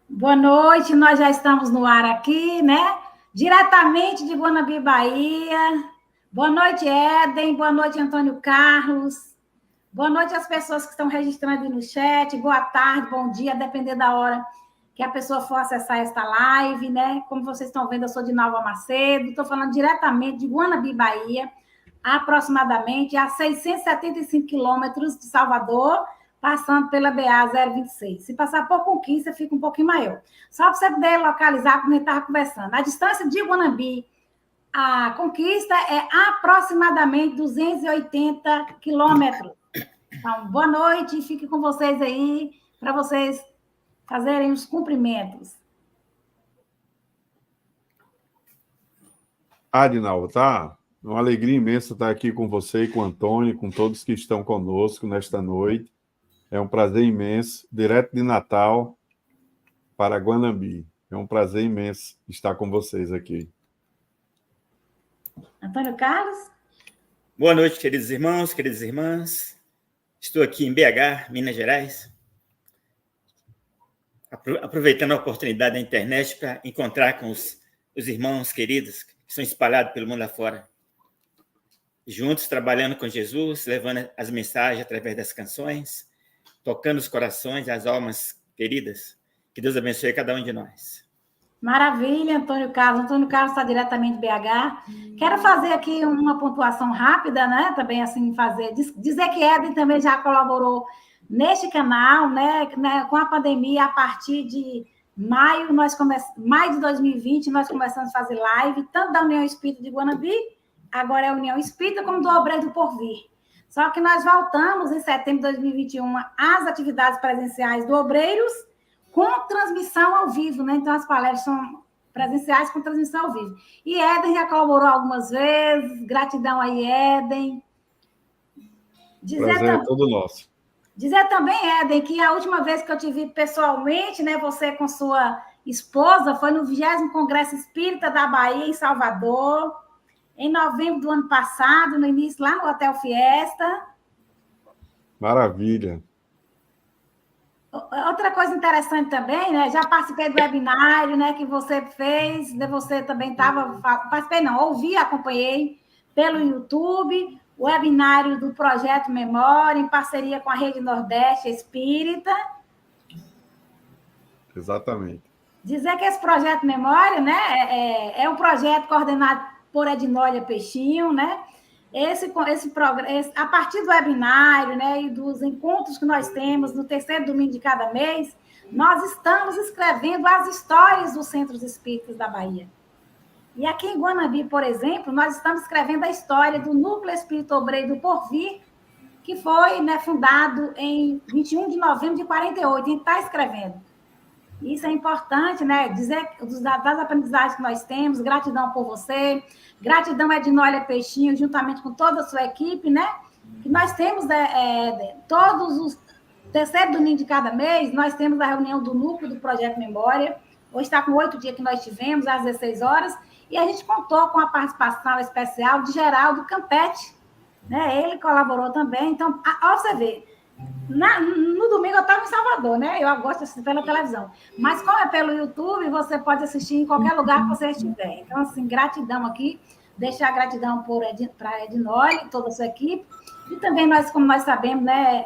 Boa noite, nós já estamos no ar aqui, né? Diretamente de Guanabi, Bahia. Boa noite, Éden. Boa noite, Antônio Carlos. Boa noite às pessoas que estão registrando aí no chat. Boa tarde, bom dia, dependendo da hora que a pessoa for acessar esta live, né? Como vocês estão vendo, eu sou de Nova Macedo, estou falando diretamente de Guanabi, Bahia, aproximadamente a 675 quilômetros de Salvador, passando pela BA 026. Se passar por Conquista, fica um pouquinho maior. Só para você poder localizar, como a gente estava conversando. A distância de Guanabi à Conquista é aproximadamente 280 quilômetros. Então, boa noite, fique com vocês aí, para vocês fazerem os cumprimentos. Adinaldo, tá? Uma alegria imensa estar aqui com você e com o Antônio, com todos que estão conosco nesta noite. É um prazer imenso, direto de Natal para Guanambi. É um prazer imenso estar com vocês aqui. Antônio Carlos? Boa noite, queridos irmãos, queridas irmãs. Estou aqui em BH, Minas Gerais, aproveitando a oportunidade da internet para encontrar com os irmãos queridos que são espalhados pelo mundo afora. Juntos, trabalhando com Jesus, levando as mensagens através das canções, tocando os corações, as almas queridas. Que Deus abençoe cada um de nós. Maravilha, Antônio Carlos. Antônio Carlos está diretamente de BH. Quero fazer aqui uma pontuação rápida, né? Também assim, dizer que Éden também já colaborou neste canal, né? Com a pandemia, a partir de maio de 2020, nós começamos a fazer live, tanto da União Espírita de Guanabi, agora é a União Espírita, como do Obreiro do Porvir. Só que nós voltamos em setembro de 2021 às atividades presenciais do Obreiros, com transmissão ao vivo, né? Então, as palestras são presenciais com transmissão ao vivo. E Éden já colaborou algumas vezes. Gratidão aí, Éden. Prazer é todo nosso. Dizer também, Éden, que a última vez que eu te vi pessoalmente, né, você com sua esposa, foi no 20º Congresso Espírita da Bahia, em Salvador, em novembro do ano passado, no início, lá no Hotel Fiesta. Maravilha. Outra coisa interessante também, né? Já participei do webinário, né, que você fez, você também estava... Participei não, ouvi, acompanhei pelo YouTube, o webinário do Projeto Memória, em parceria com a Rede Nordeste Espírita. Exatamente. Dizer que esse Projeto Memória, né, é um projeto coordenado por Ednólia Peixinho, né? A partir do webinário, né, e dos encontros que nós temos no terceiro domingo de cada mês, nós estamos escrevendo as histórias dos centros espíritas da Bahia. E aqui em Guanabi, por exemplo, nós estamos escrevendo a história do Núcleo Espírita Obreiro do Porvir, que foi, né, fundado em 21 de novembro de 48. A gente está escrevendo. Isso é importante, né? Dizer das aprendizagens que nós temos, gratidão por você, gratidão Ednólia Peixinho, juntamente com toda a sua equipe, né? Que nós temos todos os terceiro domingo de cada mês, nós temos a reunião do núcleo do Projeto Memória. Hoje está com 8 dias que nós tivemos, às 16 horas, e a gente contou com a participação especial de Geraldo Campete, né? Ele colaborou também. Então, ó, você vê. No domingo eu estava em Salvador, né? Eu gosto de assistir pela televisão. Mas como é pelo YouTube, você pode assistir em qualquer lugar que você estiver. Então, assim, gratidão aqui. Deixar gratidão para a Ednólia e toda a sua equipe. E também nós, como nós sabemos, né?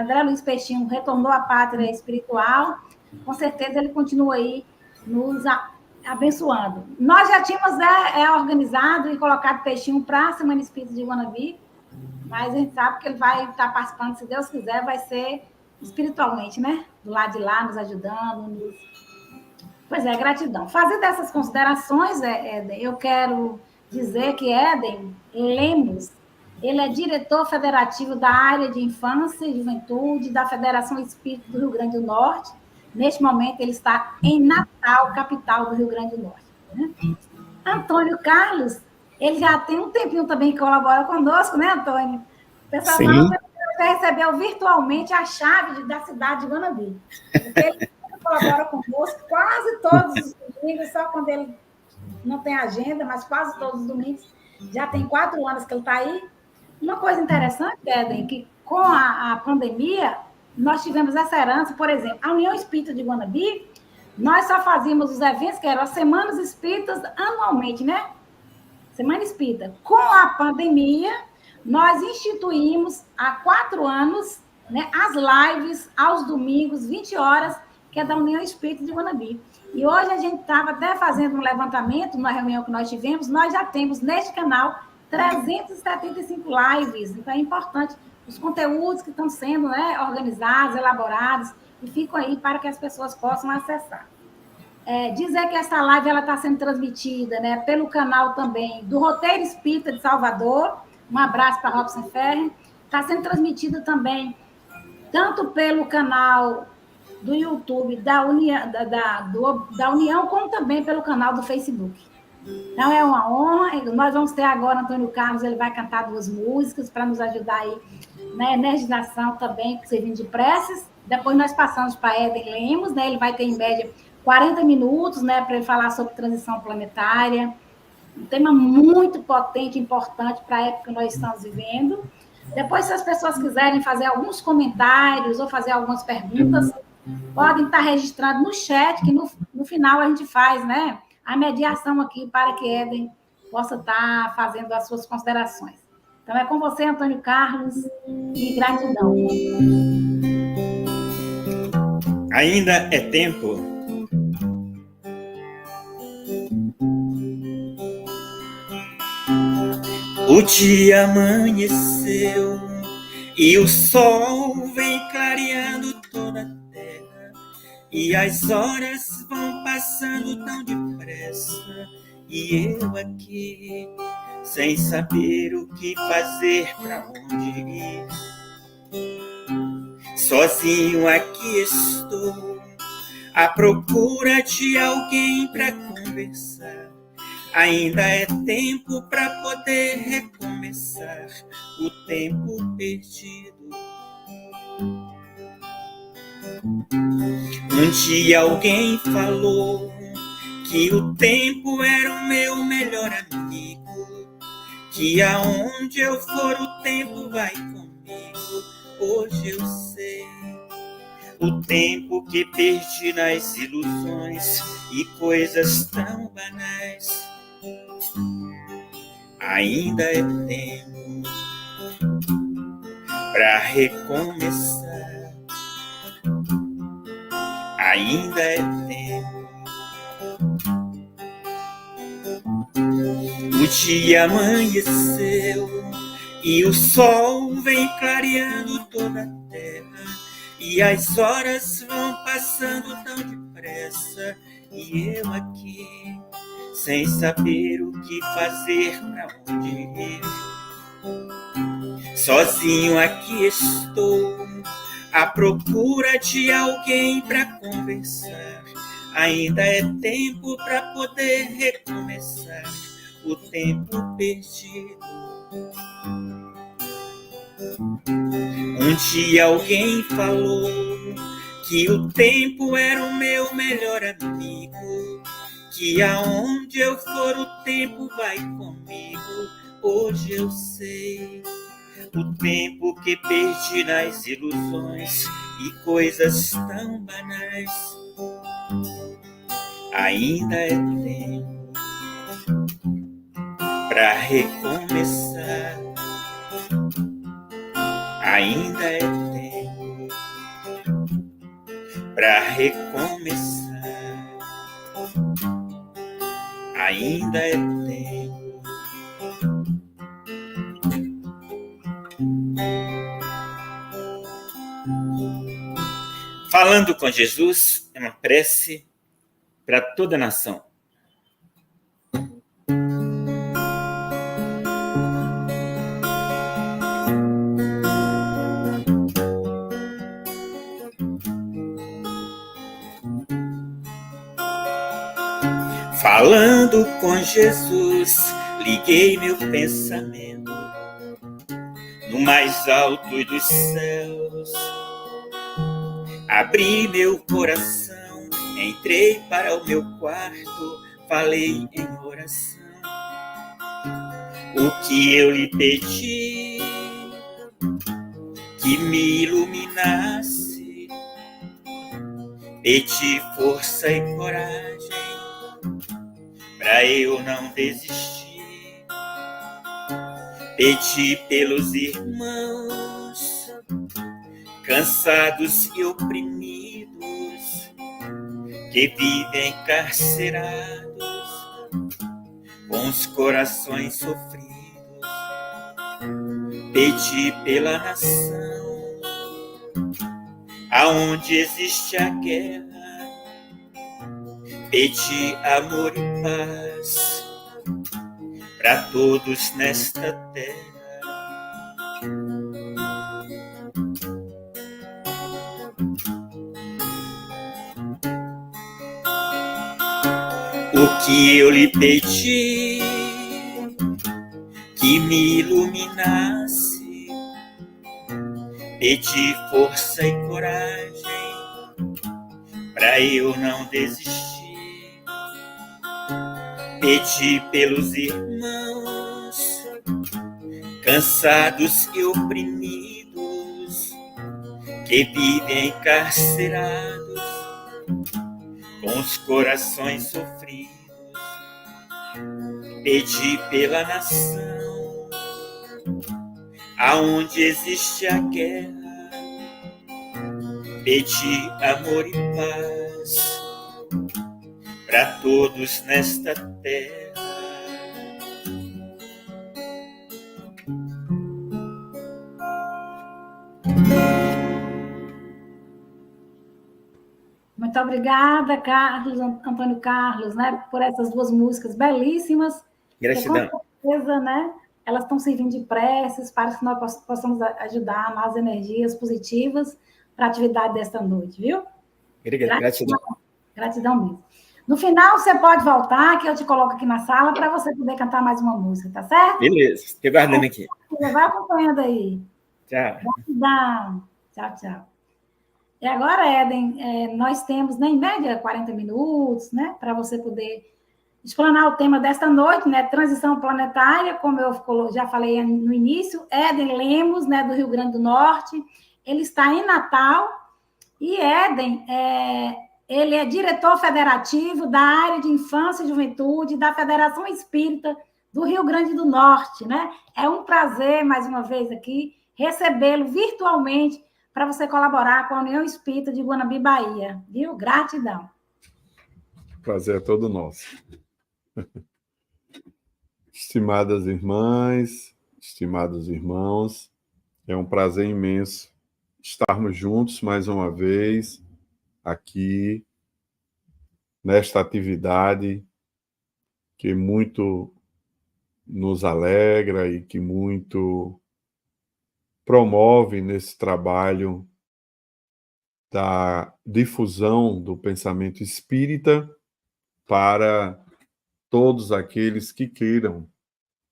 André Luiz Peixinho retornou à pátria espiritual. Com certeza ele continua aí nos abençoando. Nós já tínhamos organizado e colocado Peixinho para a Semana Espírita de Guanabi, mas a gente sabe que ele vai estar participando, se Deus quiser, vai ser espiritualmente, né? Do lado de lá, nos ajudando. Pois é, gratidão. Fazendo essas considerações, Éden, eu quero dizer que Éden Lemos, ele é diretor federativo da área de infância e juventude da Federação Espírita do Rio Grande do Norte. Neste momento, ele está em Natal, capital do Rio Grande do Norte. Né? Antônio Carlos, ele já tem um tempinho também que colabora conosco, né, Antônio? O pessoal fala que recebeu virtualmente a chave da cidade de Guanabi. Porque ele colabora conosco quase todos os domingos, só quando ele não tem agenda, mas quase todos os domingos. Já tem 4 anos que ele está aí. Uma coisa interessante, Éden, que com a pandemia, nós tivemos essa herança, por exemplo, a União Espírita de Guanabi nós só fazíamos os eventos que eram as Semanas Espíritas anualmente, né? Semana Espírita. Com a pandemia, nós instituímos há 4 anos, né, as lives aos domingos, 20 horas, que é da União Espírita de Guanambi. E hoje a gente estava até fazendo um levantamento, numa reunião que nós tivemos, nós já temos neste canal 375 lives. Então é importante os conteúdos que estão sendo, né, organizados, elaborados, e ficam aí para que as pessoas possam acessar. Dizer que essa live está sendo transmitida, né, pelo canal também do Roteiro Espírita de Salvador. Um abraço para Robson Ferri. Está sendo transmitida também tanto pelo canal do YouTube da União, como também pelo canal do Facebook. Então, é uma honra. Nós vamos ter agora Antônio Carlos, ele vai cantar 2 músicas para nos ajudar aí na energização também, servindo de preces. Depois nós passamos para Éden Lemos, né? Ele vai ter, em média, 40 minutos, né, para ele falar sobre transição planetária. Um tema muito potente, importante para a época que nós estamos vivendo. Depois, se as pessoas quiserem fazer alguns comentários ou fazer algumas perguntas, podem estar registrando no chat, que no final a gente faz, né, a mediação aqui para que Éden possa estar fazendo as suas considerações. Então, é com você, Antônio Carlos, e gratidão. Ainda é tempo. O dia amanheceu e o sol vem clareando toda a terra, e as horas vão passando tão depressa, e eu aqui sem saber o que fazer, pra onde ir. Sozinho aqui estou à procura de alguém pra conversar. Ainda é tempo para poder recomeçar o tempo perdido. Um dia alguém falou que o tempo era o meu melhor amigo, que aonde eu for o tempo vai comigo. Hoje eu sei o tempo que perdi nas ilusões e coisas tão banais. Ainda é tempo para recomeçar. Ainda é tempo. O dia amanheceu e o sol vem clareando toda a terra, e as horas vão passando tão depressa, e eu aqui sem saber o que fazer, pra onde ir. Sozinho aqui estou à procura de alguém pra conversar. Ainda é tempo pra poder recomeçar o tempo perdido. Um dia alguém falou que o tempo era o meu melhor amigo, que aonde eu for o tempo vai comigo. Hoje eu sei o tempo que perdi nas ilusões e coisas tão banais. Ainda é tempo para recomeçar. Ainda é tempo para recomeçar. Ainda é tempo. Falando com Jesus é uma prece para toda a nação. Falando com Jesus, liguei meu pensamento no mais alto dos céus. Abri meu coração, entrei para o meu quarto, falei em oração. O que eu lhe pedi, que me iluminasse, Dê-te força e coragem pra eu não desistir. Pedi pelos irmãos cansados e oprimidos que vivem encarcerados com os corações sofridos. Pedi pela nação aonde existe a guerra. Pedi amor e paz para todos nesta terra. O que eu lhe pedi, que me iluminasse. Pedi força e coragem pra eu não desistir. Pedi pelos irmãos cansados e oprimidos que vivem encarcerados com os corações sofridos. Pedi pela nação aonde existe a guerra. Pedi amor e paz para todos nesta terra. Muito obrigada, Carlos, Antônio Carlos, né, por essas duas músicas belíssimas. Gratidão. Com certeza, né, elas estão servindo de preces para que nós possamos ajudar nas energias positivas para a atividade desta noite, viu? Gratidão. Gratidão mesmo. No final, você pode voltar, que eu te coloco aqui na sala para você poder cantar mais uma música, tá certo? Beleza, fiquei guardando aqui. Vai acompanhando aí. Tchau. Gratidão. Tchau, tchau. E agora, Éden, nós temos, né, em média, 40 minutos, né, para você poder explanar o tema desta noite, né, transição planetária, como eu já falei no início. Éden Lemos, né, do Rio Grande do Norte, ele está em Natal, e Éden, ele é diretor federativo da área de infância e juventude da Federação Espírita do Rio Grande do Norte, né? É um prazer, mais uma vez aqui, recebê-lo virtualmente para você colaborar com a União Espírita de Guanambi, Bahia, viu? Gratidão. Prazer é todo nosso. Estimadas irmãs, estimados irmãos, é um prazer imenso estarmos juntos mais uma vez aqui nesta atividade que muito nos alegra e que muito promove nesse trabalho da difusão do pensamento espírita para todos aqueles que queiram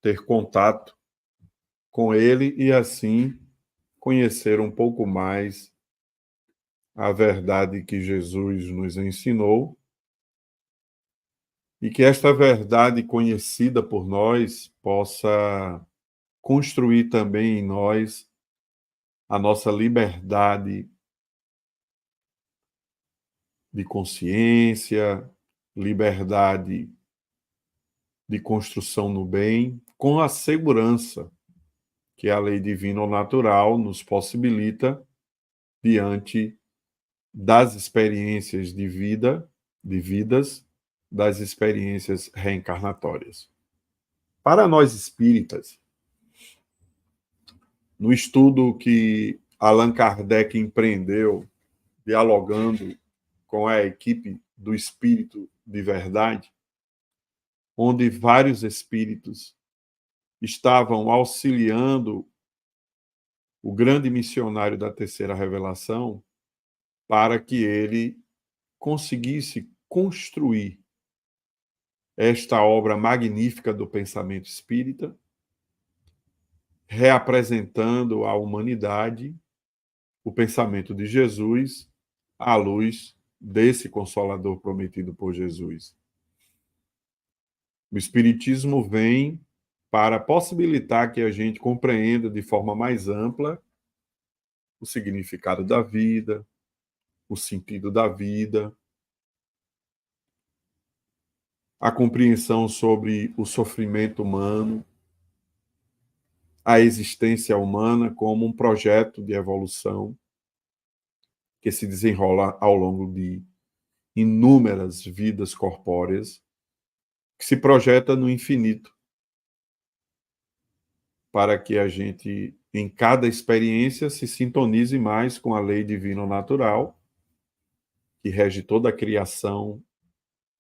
ter contato com ele e assim conhecer um pouco mais a verdade que Jesus nos ensinou e que esta verdade conhecida por nós possa construir também em nós a nossa liberdade de consciência, liberdade de construção no bem, com a segurança que a lei divina ou natural nos possibilita diante das experiências de vidas, das experiências reencarnatórias. Para nós espíritas, no estudo que Allan Kardec empreendeu, dialogando com a equipe do Espírito de Verdade, onde vários espíritos estavam auxiliando o grande missionário da Terceira Revelação para que ele conseguisse construir esta obra magnífica do pensamento espírita, reapresentando à humanidade o pensamento de Jesus à luz desse Consolador prometido por Jesus. O Espiritismo vem para possibilitar que a gente compreenda de forma mais ampla o significado da vida, o sentido da vida, a compreensão sobre o sofrimento humano, a existência humana como um projeto de evolução que se desenrola ao longo de inúmeras vidas corpóreas, que se projeta no infinito, para que a gente, em cada experiência, se sintonize mais com a lei divino-natural, que rege toda a criação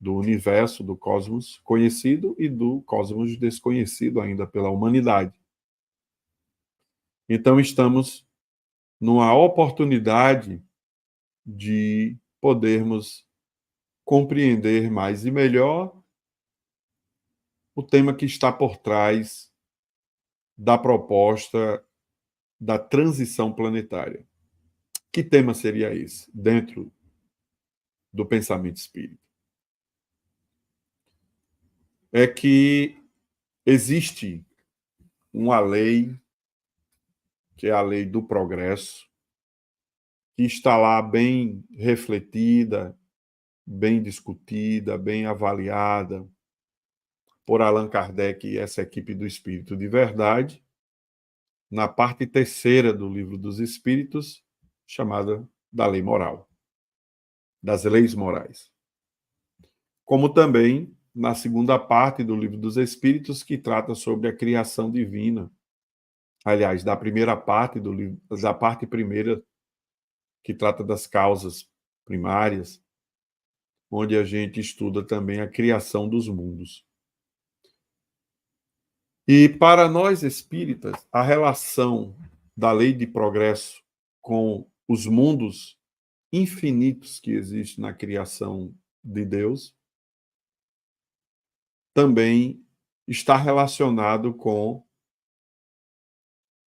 do universo, do cosmos conhecido e do cosmos desconhecido ainda pela humanidade. Então, estamos numa oportunidade de podermos compreender mais e melhor o tema que está por trás da proposta da transição planetária. Que tema seria esse dentro do pensamento espírita? É que existe uma lei, que é a lei do progresso, que está lá bem refletida, bem discutida, bem avaliada por Allan Kardec e essa equipe do Espírito de Verdade, na parte terceira do Livro dos Espíritos, chamada da lei moral, das leis morais. Como também na segunda parte do Livro dos Espíritos, que trata sobre a criação divina. Aliás, da primeira parte do livro, da parte primeira, que trata das causas primárias, onde a gente estuda também a criação dos mundos. E para nós espíritas, a relação da lei de progresso com os mundos infinitos que existem na criação de Deus também está relacionado com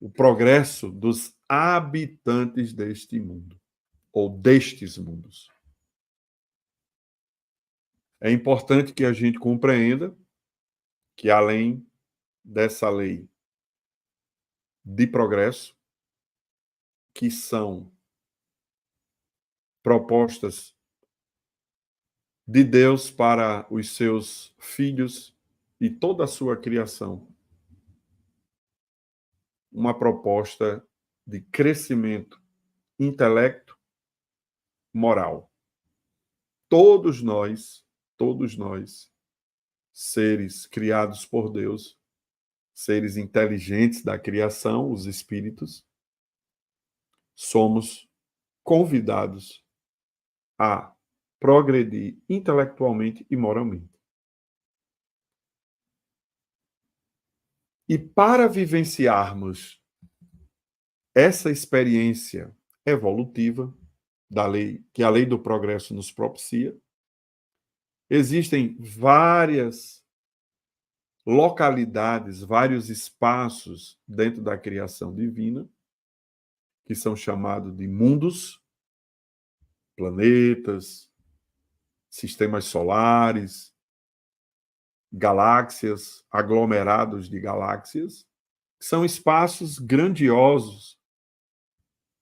o progresso dos habitantes deste mundo, ou destes mundos. É importante que a gente compreenda que, além dessa lei de progresso, que são propostas de Deus para os seus filhos e toda a sua criação, uma proposta de crescimento intelecto, moral. Todos nós, seres criados por Deus, seres inteligentes da criação, os espíritos, somos convidados a progredir intelectualmente e moralmente. E para vivenciarmos essa experiência evolutiva da lei, que a lei do progresso nos propicia, existem várias localidades, vários espaços dentro da criação divina, que são chamados de mundos, planetas, sistemas solares, galáxias, aglomerados de galáxias, que são espaços grandiosos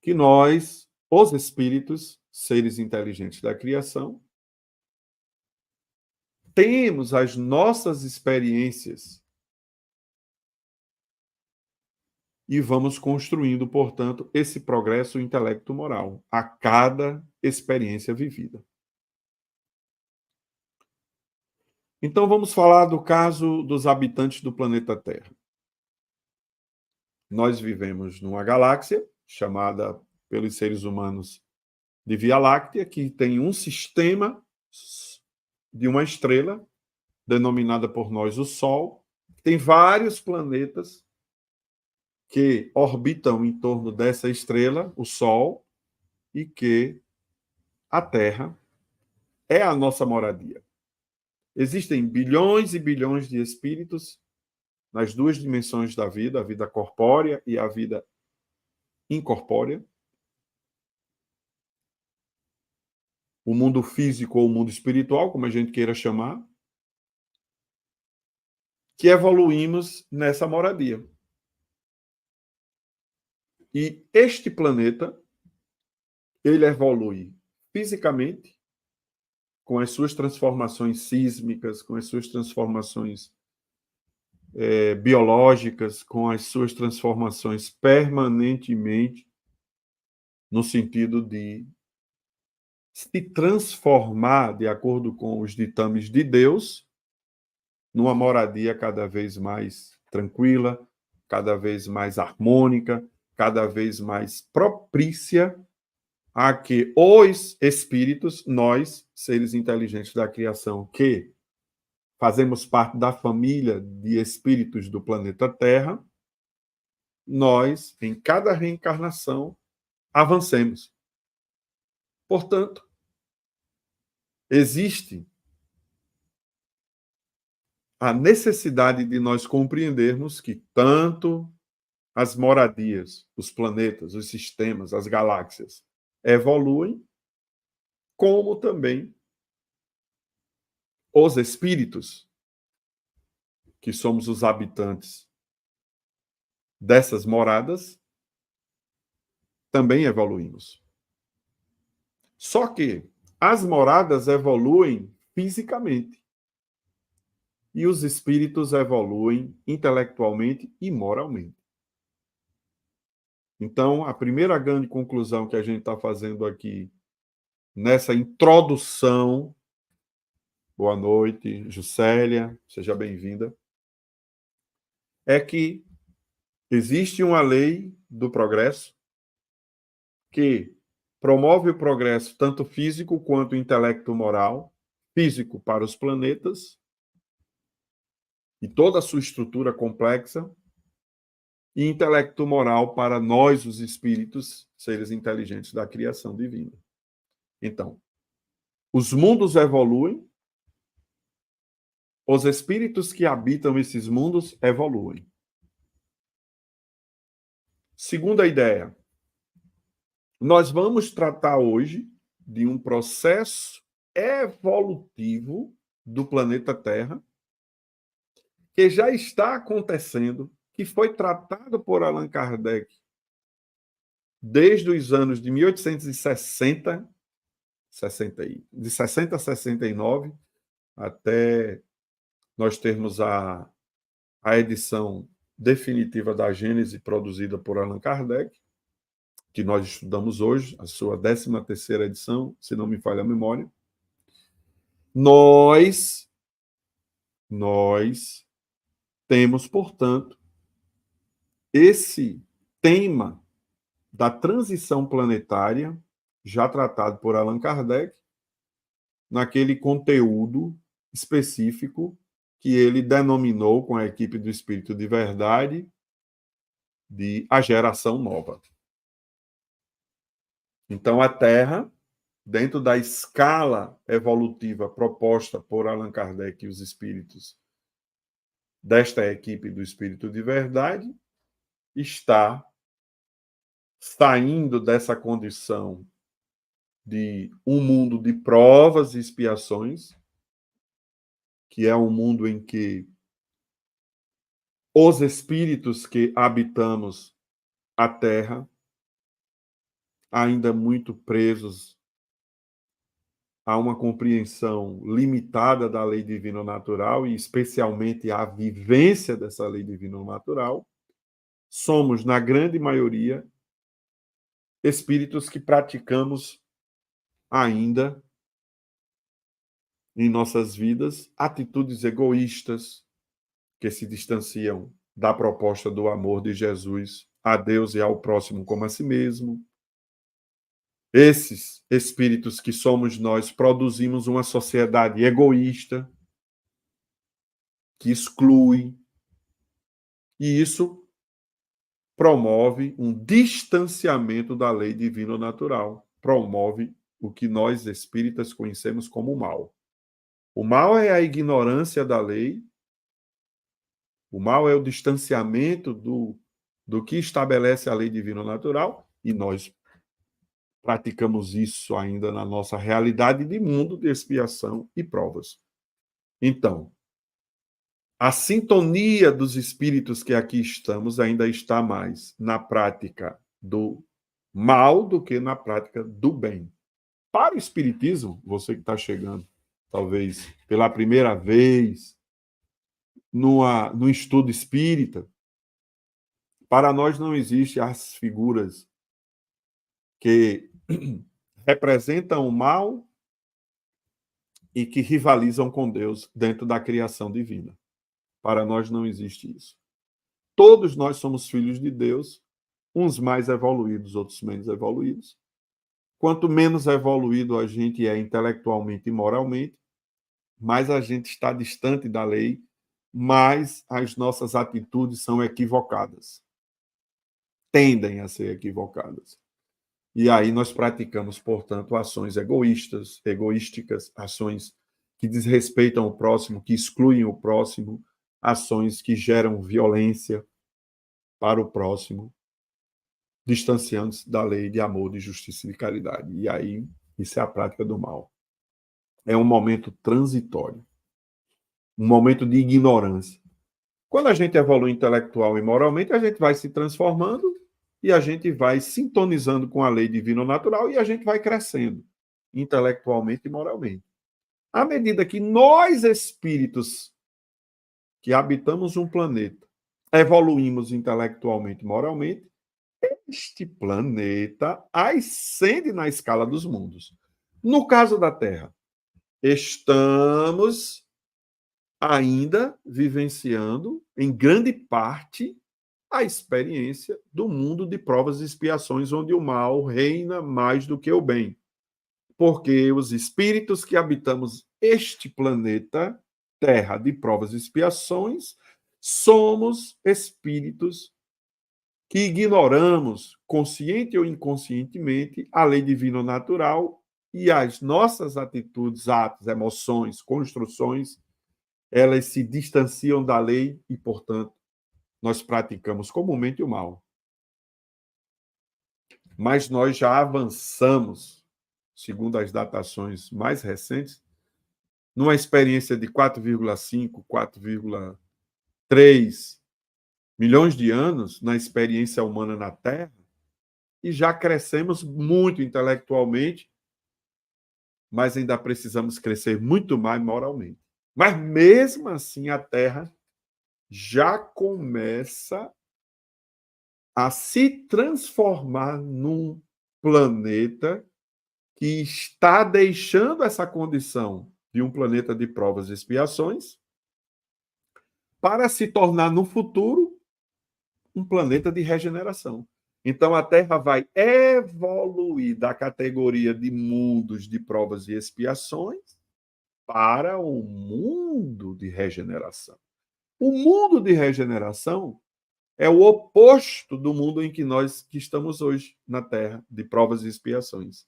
que nós, os espíritos, seres inteligentes da criação, temos as nossas experiências e vamos construindo, portanto, esse progresso intelecto-moral a cada experiência vivida. Então, vamos falar do caso dos habitantes do planeta Terra. Nós vivemos numa galáxia chamada pelos seres humanos de Via Láctea, que tem um sistema de uma estrela, denominada por nós o Sol. Tem vários planetas que orbitam em torno dessa estrela, o Sol, e que a Terra é a nossa moradia. Existem bilhões e bilhões de espíritos nas duas dimensões da vida, a vida corpórea e a vida incorpórea. O mundo físico ou o mundo espiritual, como a gente queira chamar, que evoluímos nessa moradia. E este planeta, ele evolui fisicamente, com as suas transformações sísmicas, com as suas transformações biológicas, com as suas transformações permanentemente, no sentido de se transformar, de acordo com os ditames de Deus, numa moradia cada vez mais tranquila, cada vez mais harmônica, cada vez mais propícia a que os espíritos, nós, seres inteligentes da criação, que fazemos parte da família de espíritos do planeta Terra, nós, em cada reencarnação, avancemos. Portanto, existe a necessidade de nós compreendermos que tanto as moradias, os planetas, os sistemas, as galáxias evoluem, como também os espíritos, que somos os habitantes dessas moradas, também evoluímos. Só que as moradas evoluem fisicamente e os espíritos evoluem intelectualmente e moralmente. Então, a primeira grande conclusão que a gente está fazendo aqui nessa introdução, boa noite, Juscelia, seja bem-vinda, é que existe uma lei do progresso que promove o progresso tanto físico quanto intelecto-moral, físico para os planetas e toda a sua estrutura complexa, e intelecto-moral para nós, os espíritos, seres inteligentes da criação divina. Então, os mundos evoluem, os espíritos que habitam esses mundos evoluem. Segunda ideia, nós vamos tratar hoje de um processo evolutivo do planeta Terra que já está acontecendo, que foi tratado por Allan Kardec desde os anos de 1860, de 60 a 69, até nós termos a edição definitiva da Gênese produzida por Allan Kardec, que nós estudamos hoje, a sua 13ª edição, se não me falha a memória. Nós temos, portanto, esse tema da transição planetária, já tratado por Allan Kardec, naquele conteúdo específico que ele denominou, com a equipe do Espírito de Verdade, de a geração nova. Então, a Terra, dentro da escala evolutiva proposta por Allan Kardec e os espíritos desta equipe do Espírito de Verdade, está saindo dessa condição de um mundo de provas e expiações, que é um mundo em que os espíritos que habitamos a Terra, ainda muito presos a uma compreensão limitada da lei divino-natural, e especialmente a vivência dessa lei divino-natural, somos, na grande maioria, espíritos que praticamos ainda em nossas vidas atitudes egoístas que se distanciam da proposta do amor de Jesus a Deus e ao próximo como a si mesmo. Esses espíritos que somos nós produzimos uma sociedade egoísta que exclui, e isso promove um distanciamento da lei divino-natural, promove o que nós espíritas conhecemos como mal. O mal é a ignorância da lei, o mal é o distanciamento do que estabelece a lei divino-natural, e nós praticamos isso ainda na nossa realidade de mundo de expiação e provas. Então, a sintonia dos espíritos que aqui estamos ainda está mais na prática do mal do que na prática do bem. para o Espiritismo, você que está chegando, talvez pela primeira vez, no estudo espírita, para nós não existem as figuras que representam o mal e que rivalizam com Deus dentro da criação divina. Para nós não existe isso. Todos nós somos filhos de Deus, uns mais evoluídos, outros menos evoluídos. Quanto menos evoluído a gente é intelectualmente e moralmente, mais a gente está distante da lei, mais as nossas atitudes são equivocadas. Tendem a ser equivocadas. E aí nós praticamos, portanto, ações egoísticas, ações que desrespeitam o próximo, que excluem o próximo, ações que geram violência para o próximo, distanciando-se da lei de amor, de justiça e de caridade. E aí, isso é a prática do mal. É um momento transitório, um momento de ignorância. Quando a gente evolui intelectual e moralmente, a gente vai se transformando e a gente vai sintonizando com a lei divina natural e a gente vai crescendo intelectualmente e moralmente. À medida que nós, espíritos que habitamos um planeta, evoluímos intelectualmente e moralmente, este planeta ascende na escala dos mundos. No caso da Terra, estamos ainda vivenciando, em grande parte, a experiência do mundo de provas e expiações, onde o mal reina mais do que o bem. Porque os espíritos que habitamos este planeta, Terra de provas e expiações, somos espíritos que ignoramos, consciente ou inconscientemente, a lei divina natural e as nossas atitudes, atos, emoções, construções, elas se distanciam da lei e, portanto, nós praticamos comumente o mal. Mas nós já avançamos, segundo as datações mais recentes, numa experiência de 4,5, 4,3 milhões de anos na experiência humana na Terra, e já crescemos muito intelectualmente, mas ainda precisamos crescer muito mais moralmente. Mas mesmo assim a Terra já começa a se transformar num planeta que está deixando essa condição de um planeta de provas e expiações para se tornar no futuro um planeta de regeneração. Então a Terra vai evoluir da categoria de mundos de provas e expiações para o mundo de regeneração. O mundo de regeneração é o oposto do mundo em que nós estamos hoje na Terra, de provas e expiações.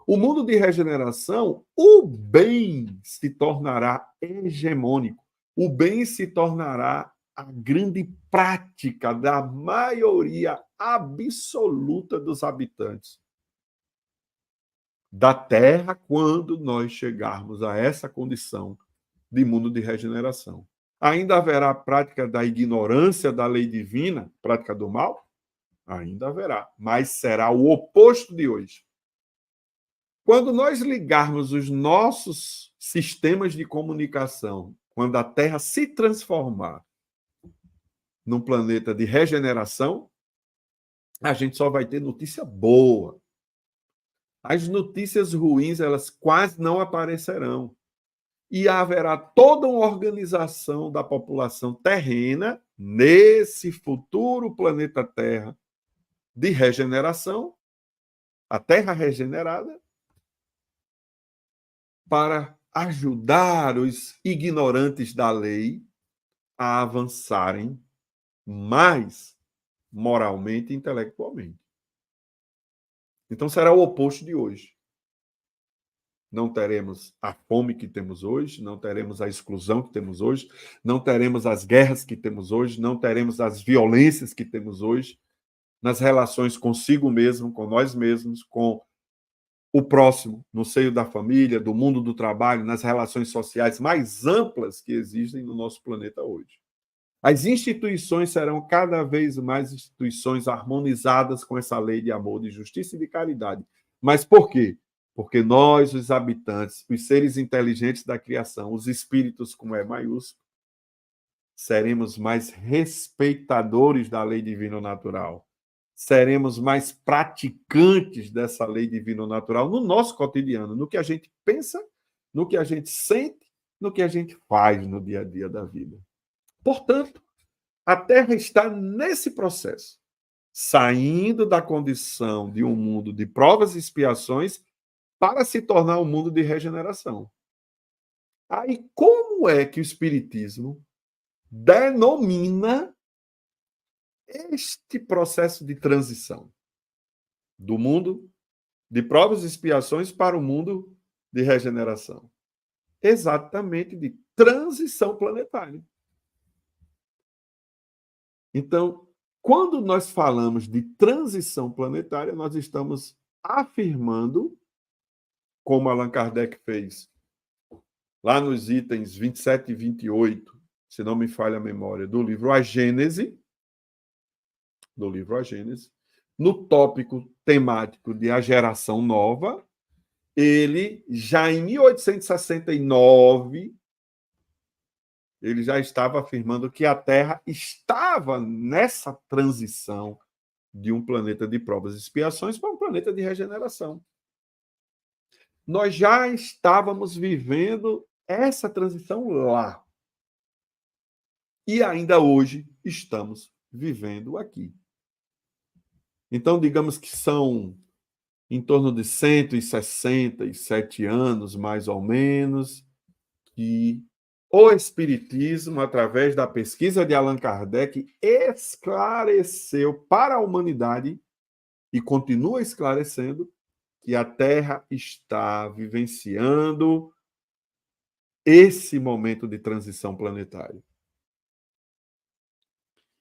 O mundo de regeneração, o bem se tornará hegemônico. O bem se tornará a grande prática da maioria absoluta dos habitantes da Terra quando nós chegarmos a essa condição de mundo de regeneração. Ainda haverá a prática da ignorância da lei divina, prática do mal? Ainda haverá, mas será o oposto de hoje. Quando nós ligarmos os nossos sistemas de comunicação, quando a Terra se transformar num planeta de regeneração, a gente só vai ter notícia boa. As notícias ruins, elas quase não aparecerão. E haverá toda uma organização da população terrena nesse futuro planeta Terra de regeneração, a Terra regenerada, para ajudar os ignorantes da lei a avançarem mais moralmente e intelectualmente. Então será o oposto de hoje. Não teremos a fome que temos hoje, não teremos a exclusão que temos hoje, não teremos as guerras que temos hoje, não teremos as violências que temos hoje nas relações consigo mesmo, com nós mesmos, com o próximo, no seio da família, do mundo do trabalho, nas relações sociais mais amplas que existem no nosso planeta hoje. As instituições serão cada vez mais instituições harmonizadas com essa lei de amor, de justiça e de caridade. Mas por quê? Porque nós, os habitantes, os seres inteligentes da criação, os espíritos com E maiúsculo, seremos mais respeitadores da lei divino-natural. Seremos mais praticantes dessa lei divino-natural no nosso cotidiano, no que a gente pensa, no que a gente sente, no que a gente faz no dia a dia da vida. Portanto, a Terra está nesse processo, saindo da condição de um mundo de provas e expiações para se tornar um mundo de regeneração. Aí, como é que o Espiritismo denomina este processo de transição do mundo de provas e expiações para o mundo de regeneração? Exatamente de transição planetária. Então, quando nós falamos de transição planetária, nós estamos afirmando, como Allan Kardec fez lá nos itens 27 e 28, se não me falha a memória, do livro A Gênese, no tópico temático de A Geração Nova, ele já em 1869, ele já estava afirmando que a Terra estava nessa transição de um planeta de provas e expiações para um planeta de regeneração. Nós já estávamos vivendo essa transição lá. E ainda hoje estamos vivendo aqui. Então, digamos que são em torno de 167 anos, mais ou menos, que o Espiritismo, através da pesquisa de Allan Kardec, esclareceu para a humanidade, e continua esclarecendo, que a Terra está vivenciando esse momento de transição planetária.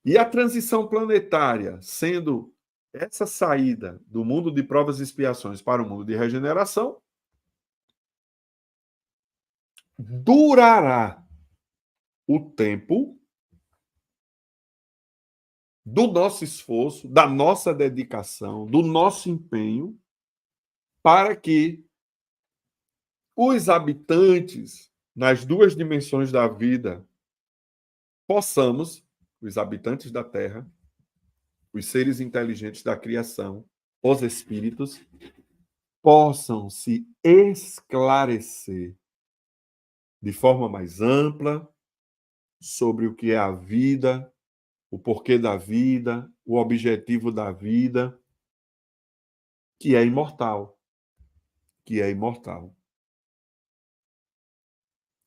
E a transição planetária, sendo essa saída do mundo de provas e expiações para o mundo de regeneração, durará o tempo do nosso esforço, da nossa dedicação, do nosso empenho, para que os habitantes nas duas dimensões da vida possamos, os habitantes da Terra, os seres inteligentes da criação, os espíritos, possam se esclarecer de forma mais ampla sobre o que é a vida, o porquê da vida, o objetivo da vida, que é imortal.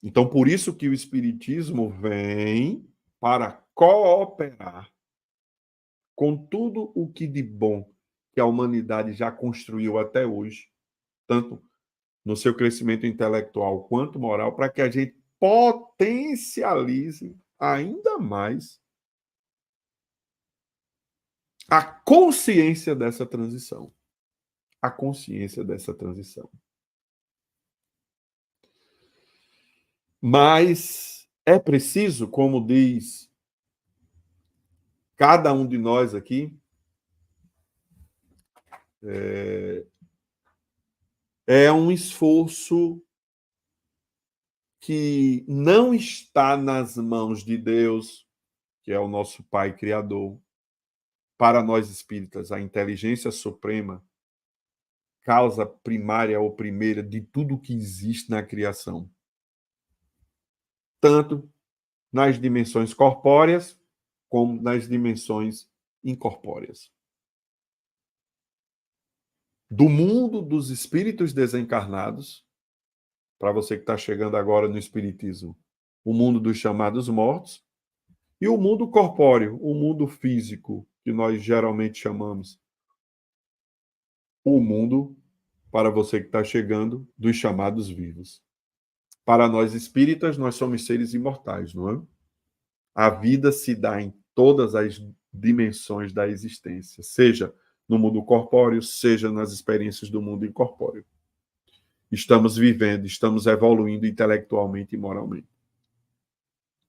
Então, por isso que o Espiritismo vem para cooperar com tudo o que de bom que a humanidade já construiu até hoje, tanto no seu crescimento intelectual quanto moral, para que a gente potencialize ainda mais a consciência dessa transição. A consciência dessa transição. Mas é preciso, como diz cada um de nós aqui, é um esforço que não está nas mãos de Deus, que é o nosso Pai Criador. Para nós espíritas, a inteligência suprema, causa primária ou primeira de tudo que existe na criação. Tanto nas dimensões corpóreas, como nas dimensões incorpóreas. Do mundo dos espíritos desencarnados, para você que está chegando agora no Espiritismo, o mundo dos chamados mortos, e o mundo corpóreo, o mundo físico, que nós geralmente chamamos o mundo, para você que está chegando, dos chamados vivos. Para nós espíritas, nós somos seres imortais, não é? A vida se dá em todas as dimensões da existência, seja no mundo corpóreo, seja nas experiências do mundo incorpóreo. Estamos vivendo, estamos evoluindo intelectualmente e moralmente.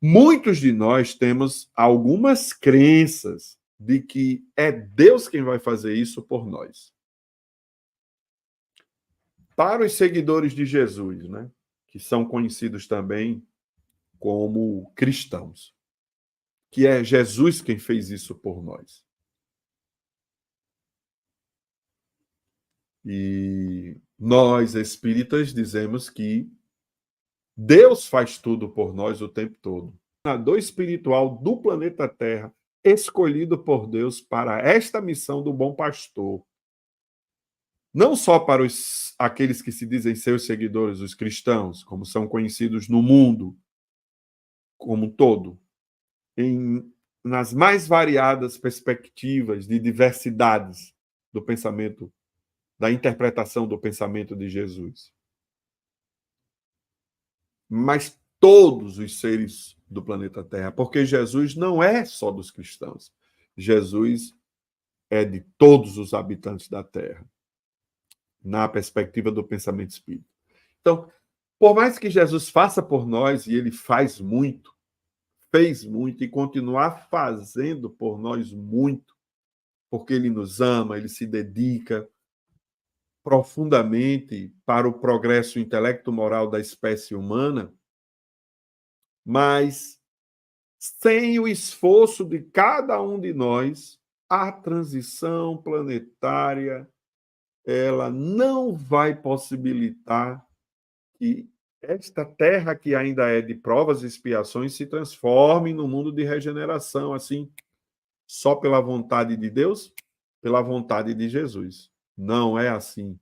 Muitos de nós temos algumas crenças de que é Deus quem vai fazer isso por nós. Para os seguidores de Jesus, né, que são conhecidos também como cristãos, que é Jesus quem fez isso por nós. E nós, espíritas, dizemos que Deus faz tudo por nós o tempo todo. O dor espiritual do planeta Terra, escolhido por Deus para esta missão do bom pastor. Não só para aqueles que se dizem seus seguidores, os cristãos, como são conhecidos no mundo como um todo, nas mais variadas perspectivas de diversidades do pensamento, da interpretação do pensamento de Jesus. Mas todos os seres do planeta Terra, porque Jesus não é só dos cristãos. Jesus é de todos os habitantes da Terra, na perspectiva do pensamento espírita. Então, por mais que Jesus faça por nós, e ele faz muito, fez muito e continuar fazendo por nós muito, porque ele nos ama, ele se dedica profundamente para o progresso intelecto-moral da espécie humana, mas sem o esforço de cada um de nós, a transição planetária ela não vai possibilitar que esta terra que ainda é de provas e expiações se transforme num mundo de regeneração, assim, só pela vontade de Deus, pela vontade de Jesus. Não é assim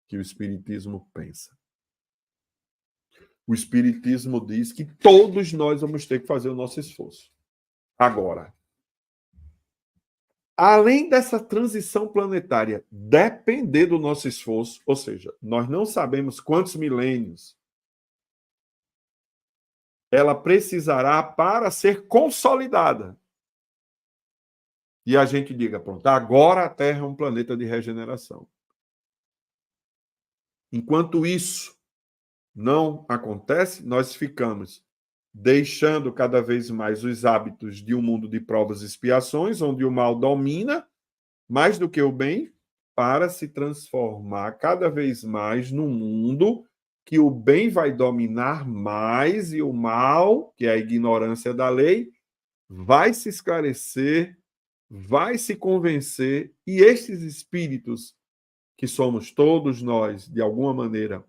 que o Espiritismo pensa. O Espiritismo diz que todos nós vamos ter que fazer o nosso esforço. Agora, além dessa transição planetária depender do nosso esforço, ou seja, nós não sabemos quantos milênios ela precisará para ser consolidada. E a gente diga, pronto, agora a Terra é um planeta de regeneração. Enquanto isso não acontece, nós ficamos deixando cada vez mais os hábitos de um mundo de provas e expiações, onde o mal domina mais do que o bem, para se transformar cada vez mais num mundo que o bem vai dominar mais e o mal, que é a ignorância da lei, vai se esclarecer, vai se convencer, e estes espíritos, que somos todos nós, de alguma maneira,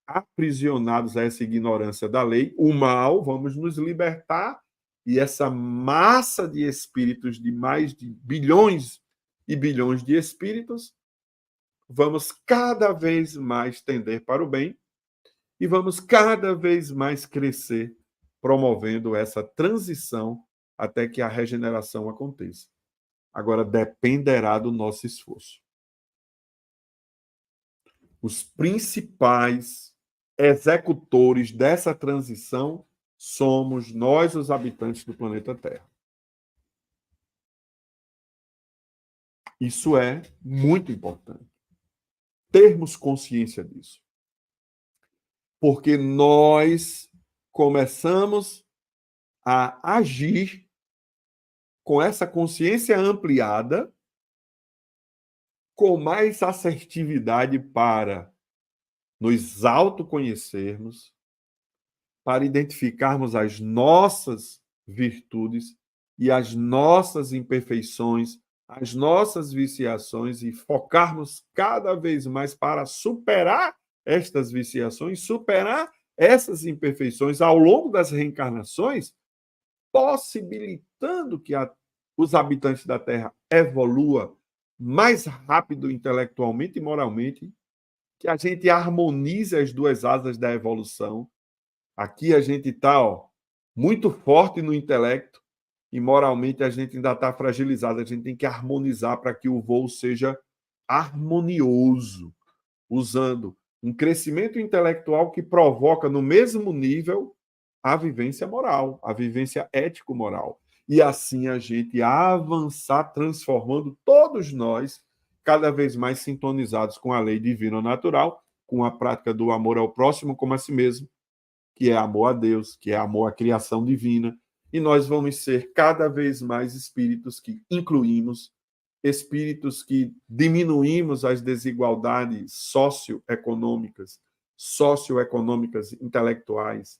aprisionados a essa ignorância da lei, o mal, vamos nos libertar, e essa massa de espíritos, de mais de bilhões e bilhões de espíritos, vamos cada vez mais tender para o bem e vamos cada vez mais crescer, promovendo essa transição até que a regeneração aconteça. Agora, dependerá do nosso esforço. Os principais executores dessa transição somos nós, os habitantes do planeta Terra. Isso é muito importante. Termos consciência disso. Porque nós começamos a agir com essa consciência ampliada, com mais assertividade para nos autoconhecermos, para identificarmos as nossas virtudes e as nossas imperfeições, as nossas viciações e focarmos cada vez mais para superar estas viciações, superar essas imperfeições ao longo das reencarnações, possibilitando que os habitantes da Terra evoluam mais rápido intelectualmente e moralmente, que a gente harmonize as duas asas da evolução. Aqui a gente está muito forte no intelecto e moralmente a gente ainda está fragilizado. A gente tem que harmonizar para que o voo seja harmonioso, usando um crescimento intelectual que provoca no mesmo nível a vivência moral, a vivência ético-moral. E assim a gente avançar, transformando todos nós cada vez mais sintonizados com a lei divina natural, com a prática do amor ao próximo como a si mesmo, que é amor a Deus, que é amor à criação divina, e nós vamos ser cada vez mais espíritos que incluímos espíritos que diminuímos as desigualdades socioeconômicas intelectuais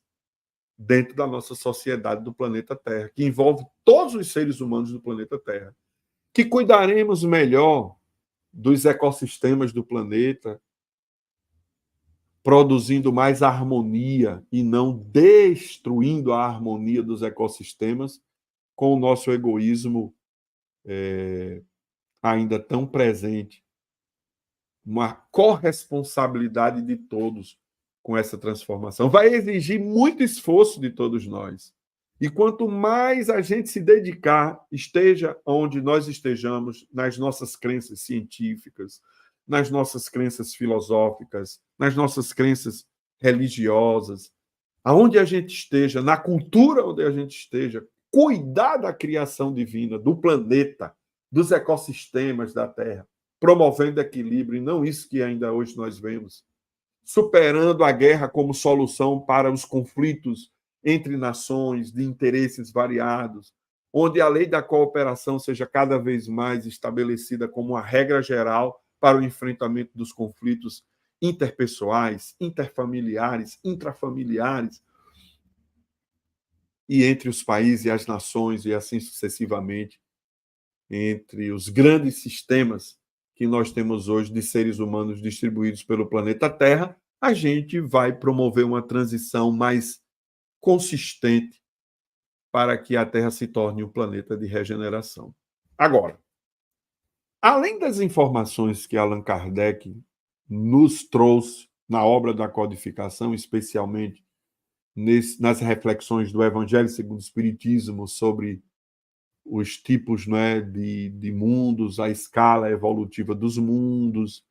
dentro da nossa sociedade do planeta Terra, que envolve todos os seres humanos do planeta Terra, que cuidaremos melhor dos ecossistemas do planeta, produzindo mais harmonia e não destruindo a harmonia dos ecossistemas com o nosso egoísmo ainda tão presente. Uma corresponsabilidade de todos com essa transformação. Vai exigir muito esforço de todos nós. E quanto mais a gente se dedicar, esteja onde nós estejamos, nas nossas crenças científicas, nas nossas crenças filosóficas, nas nossas crenças religiosas, aonde a gente esteja, na cultura onde a gente esteja, cuidar da criação divina, do planeta, dos ecossistemas da Terra, promovendo equilíbrio, e não isso que ainda hoje nós vemos, superando a guerra como solução para os conflitos entre nações de interesses variados, onde a lei da cooperação seja cada vez mais estabelecida como uma regra geral para o enfrentamento dos conflitos interpessoais, interfamiliares, intrafamiliares, e entre os países e as nações, e assim sucessivamente, entre os grandes sistemas que nós temos hoje de seres humanos distribuídos pelo planeta Terra, a gente vai promover uma transição mais consistente para que a Terra se torne um planeta de regeneração. Agora, além das informações que Allan Kardec nos trouxe na obra da codificação, especialmente nas reflexões do Evangelho segundo o Espiritismo sobre os tipos, né, de mundos, a escala evolutiva dos mundos,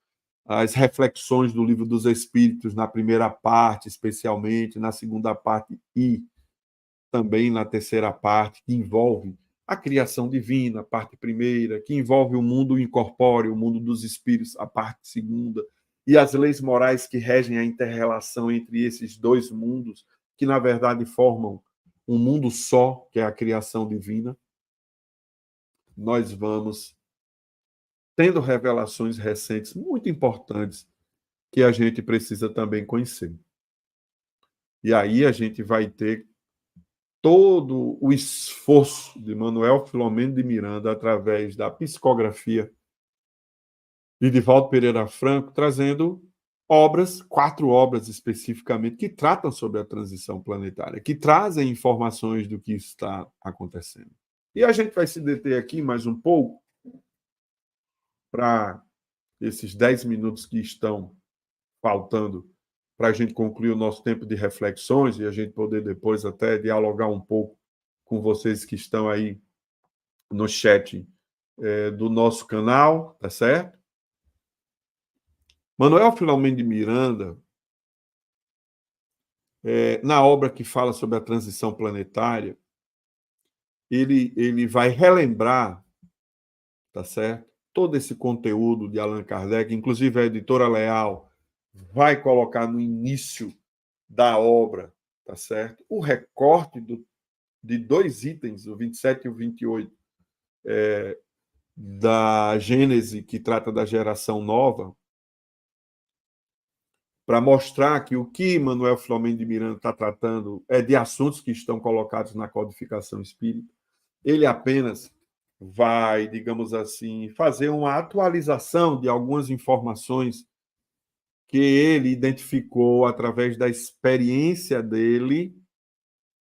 as reflexões do Livro dos Espíritos na primeira parte, especialmente, na segunda parte e também na terceira parte, que envolve a criação divina, a parte primeira, que envolve o mundo incorpóreo, o mundo dos espíritos, a parte segunda, e as leis morais que regem a inter-relação entre esses dois mundos, que, na verdade, formam um mundo só, que é a criação divina. Nós vamos tendo revelações recentes muito importantes que a gente precisa também conhecer. E aí a gente vai ter todo o esforço de Manuel Filomeno de Miranda através da psicografia de Divaldo Pereira Franco, trazendo obras, 4 obras especificamente, que tratam sobre a transição planetária, que trazem informações do que está acontecendo. E a gente vai se deter aqui mais um pouco para esses 10 minutos que estão faltando para a gente concluir o nosso tempo de reflexões e a gente poder depois até dialogar um pouco com vocês que estão aí no chat do nosso canal, tá certo? Manuel Filomeno de Miranda, na obra que fala sobre a transição planetária, ele vai relembrar, tá certo? Todo esse conteúdo de Allan Kardec, inclusive a editora Leal vai colocar no início da obra, tá certo? O recorte de 2 itens, o 27 e o 28, da Gênese, que trata da geração nova, para mostrar que o que Manuel Filomeno de Miranda está tratando é de assuntos que estão colocados na codificação espírita. Ele apenas vai, digamos assim, fazer uma atualização de algumas informações que ele identificou através da experiência dele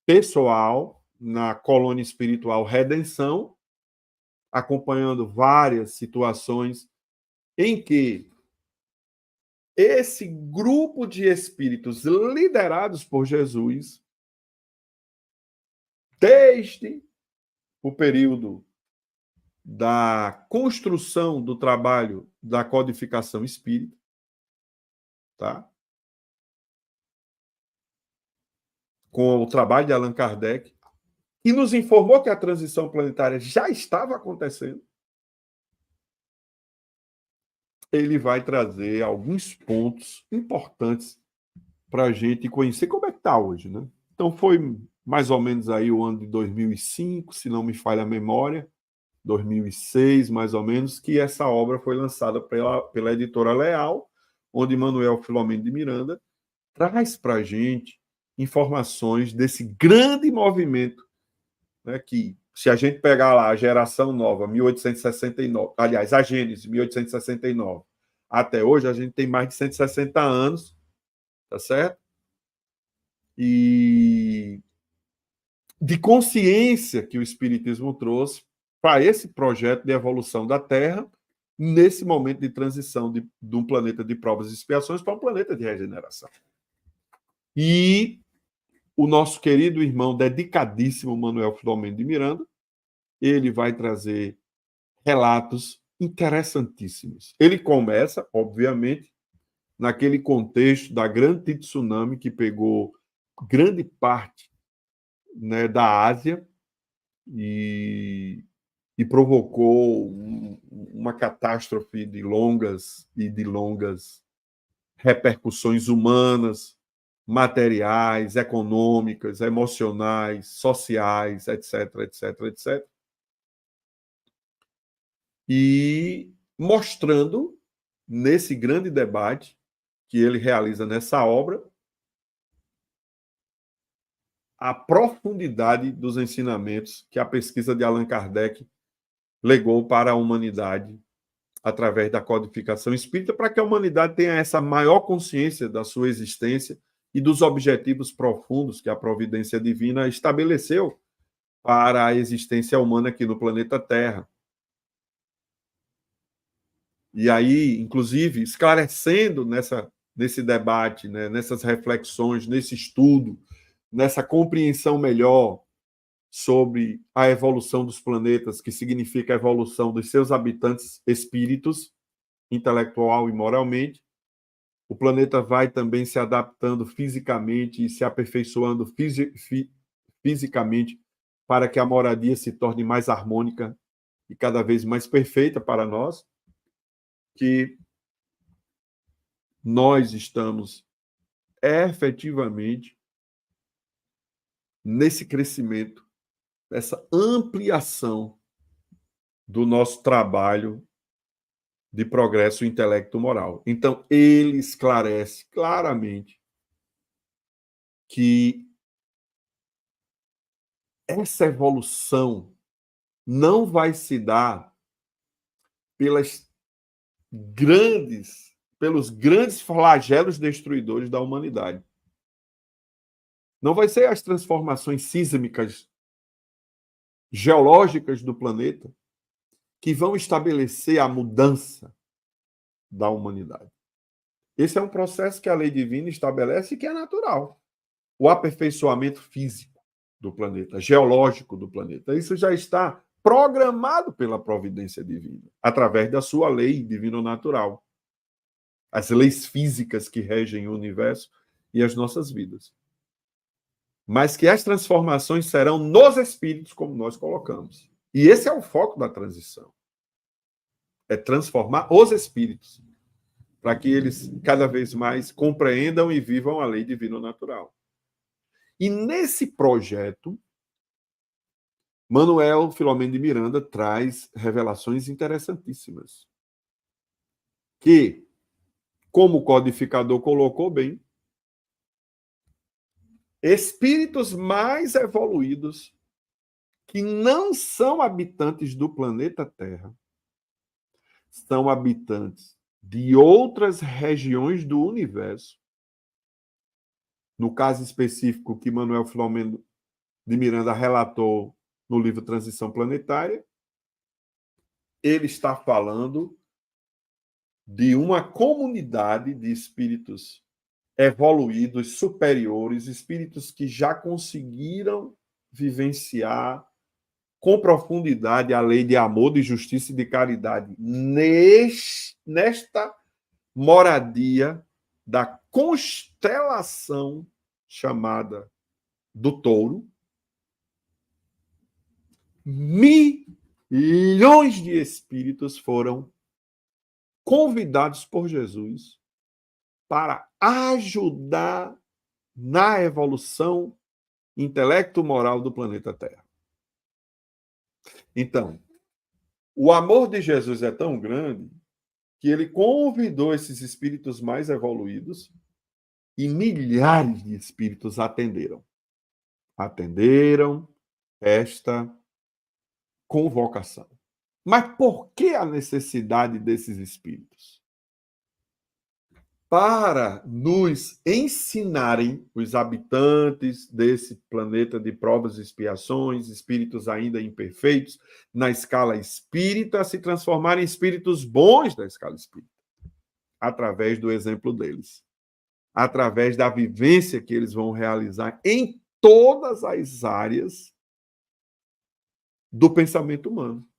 pessoal na colônia espiritual Redenção, acompanhando várias situações em que esse grupo de espíritos liderados por Jesus, desde o período da construção do trabalho da codificação espírita, tá? Com o trabalho de Allan Kardec, e nos informou que a transição planetária já estava acontecendo, ele vai trazer alguns pontos importantes para a gente conhecer como é que está hoje, né? Então, foi mais ou menos aí o ano de 2005, se não me falha a memória, 2006, mais ou menos, que essa obra foi lançada pela editora Leal, onde Manuel Filomeno de Miranda traz para a gente informações desse grande movimento, né, que, se a gente pegar lá a geração nova, 1869, aliás, a Gênese, 1869, até hoje, a gente tem mais de 160 anos, tá certo? E de consciência que o Espiritismo trouxe para esse projeto de evolução da Terra, nesse momento de transição de um planeta de provas e expiações para um planeta de regeneração. E o nosso querido irmão, dedicadíssimo Manuel Filomeno de Miranda, ele vai trazer relatos interessantíssimos. Ele começa, obviamente, naquele contexto da grande tsunami que pegou grande parte, né, da Ásia e provocou uma catástrofe de longas repercussões humanas, materiais, econômicas, emocionais, sociais, etc, etc, etc. E mostrando, nesse grande debate que ele realiza nessa obra, a profundidade dos ensinamentos que a pesquisa de Allan Kardec legou para a humanidade através da codificação espírita, para que a humanidade tenha essa maior consciência da sua existência e dos objetivos profundos que a providência divina estabeleceu para a existência humana aqui no planeta Terra. E aí, inclusive, esclarecendo nesse debate, né, nessas reflexões, nesse estudo, nessa compreensão melhor sobre a evolução dos planetas, que significa a evolução dos seus habitantes espíritos, intelectual e moralmente. O planeta vai também se adaptando fisicamente e se aperfeiçoando fisicamente para que a moradia se torne mais harmônica e cada vez mais perfeita para nós, que nós estamos efetivamente nesse crescimento, essa ampliação do nosso trabalho de progresso intelecto-moral. Então, ele esclarece claramente que essa evolução não vai se dar pelos grandes flagelos destruidores da humanidade. Não vai ser as transformações sísmicas geológicas do planeta que vão estabelecer a mudança da humanidade. Esse é um processo que a lei divina estabelece e que é natural. O aperfeiçoamento físico do planeta, geológico do planeta. Isso já está programado pela providência divina, através da sua lei divino-natural. As leis físicas que regem o universo e as nossas vidas. Mas que as transformações serão nos espíritos, como nós colocamos. E esse é o foco da transição. É transformar os espíritos, para que eles cada vez mais compreendam e vivam a lei divino-natural. E nesse projeto, Manuel Filomeno de Miranda traz revelações interessantíssimas. Que, como o codificador colocou bem, espíritos mais evoluídos, que não são habitantes do planeta Terra, são habitantes de outras regiões do universo. No caso específico que Manuel Filomeno de Miranda relatou no livro Transição Planetária, ele está falando de uma comunidade de espíritos evoluídos, superiores, espíritos que já conseguiram vivenciar com profundidade a lei de amor, de justiça e de caridade nesta moradia da constelação chamada do Touro. Milhões de espíritos foram convidados por Jesus para ajudar na evolução intelecto-moral do planeta Terra. Então, O amor de Jesus é tão grande que ele convidou esses espíritos mais evoluídos e milhares de espíritos atenderam. Atenderam esta convocação. Mas por que a necessidade desses espíritos? Para nos ensinarem, os habitantes desse planeta de provas e expiações, espíritos ainda imperfeitos, na escala espírita, a se transformarem em espíritos bons da escala espírita, através do exemplo deles, através da vivência que eles vão realizar em todas as áreas do pensamento humano.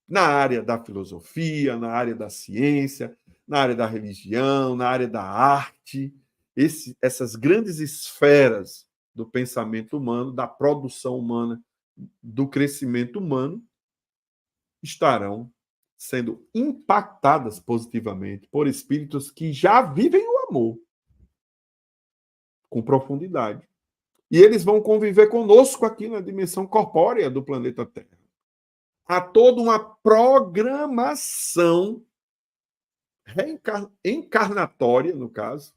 Na área da filosofia, na área da ciência, na área da religião, na área da arte, essas grandes esferas do pensamento humano, da produção humana, do crescimento humano, estarão sendo impactadas positivamente por espíritos que já vivem o amor com profundidade. E eles vão conviver conosco aqui na dimensão corpórea do planeta Terra. Há toda uma programação encarnatória, no caso,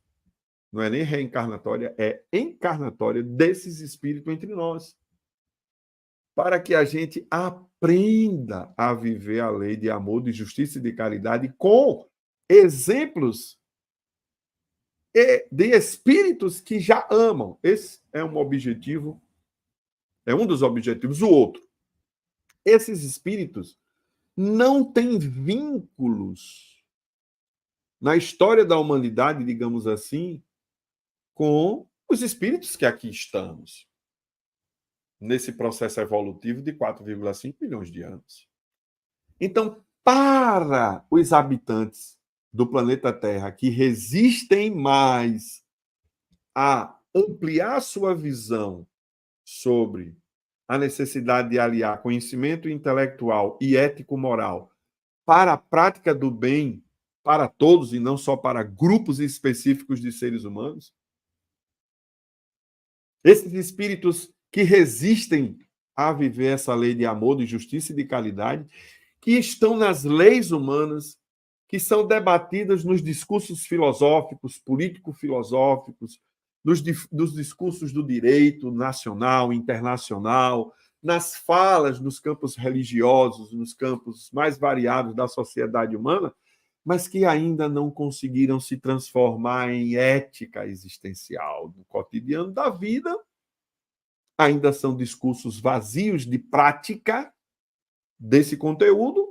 não é nem reencarnatória, é encarnatória desses espíritos entre nós, para que a gente aprenda a viver a lei de amor, de justiça e de caridade com exemplos de espíritos que já amam. Esse é um objetivo, é um dos objetivos. O outro, esses espíritos não têm vínculos na história da humanidade, digamos assim, com os espíritos que aqui estamos, nesse processo evolutivo de 4,5 bilhões de anos. Então, para os habitantes do planeta Terra que resistem mais a ampliar sua visão sobre a necessidade de aliar conhecimento intelectual e ético-moral para a prática do bem para todos e não só para grupos específicos de seres humanos, esses espíritos que resistem a viver essa lei de amor, de justiça e de caridade, que estão nas leis humanas, que são debatidas nos discursos filosóficos, político-filosóficos, nos discursos do direito nacional, internacional, nas falas nos campos religiosos, nos campos mais variados da sociedade humana, mas que ainda não conseguiram se transformar em ética existencial no cotidiano da vida, ainda são discursos vazios de prática desse conteúdo,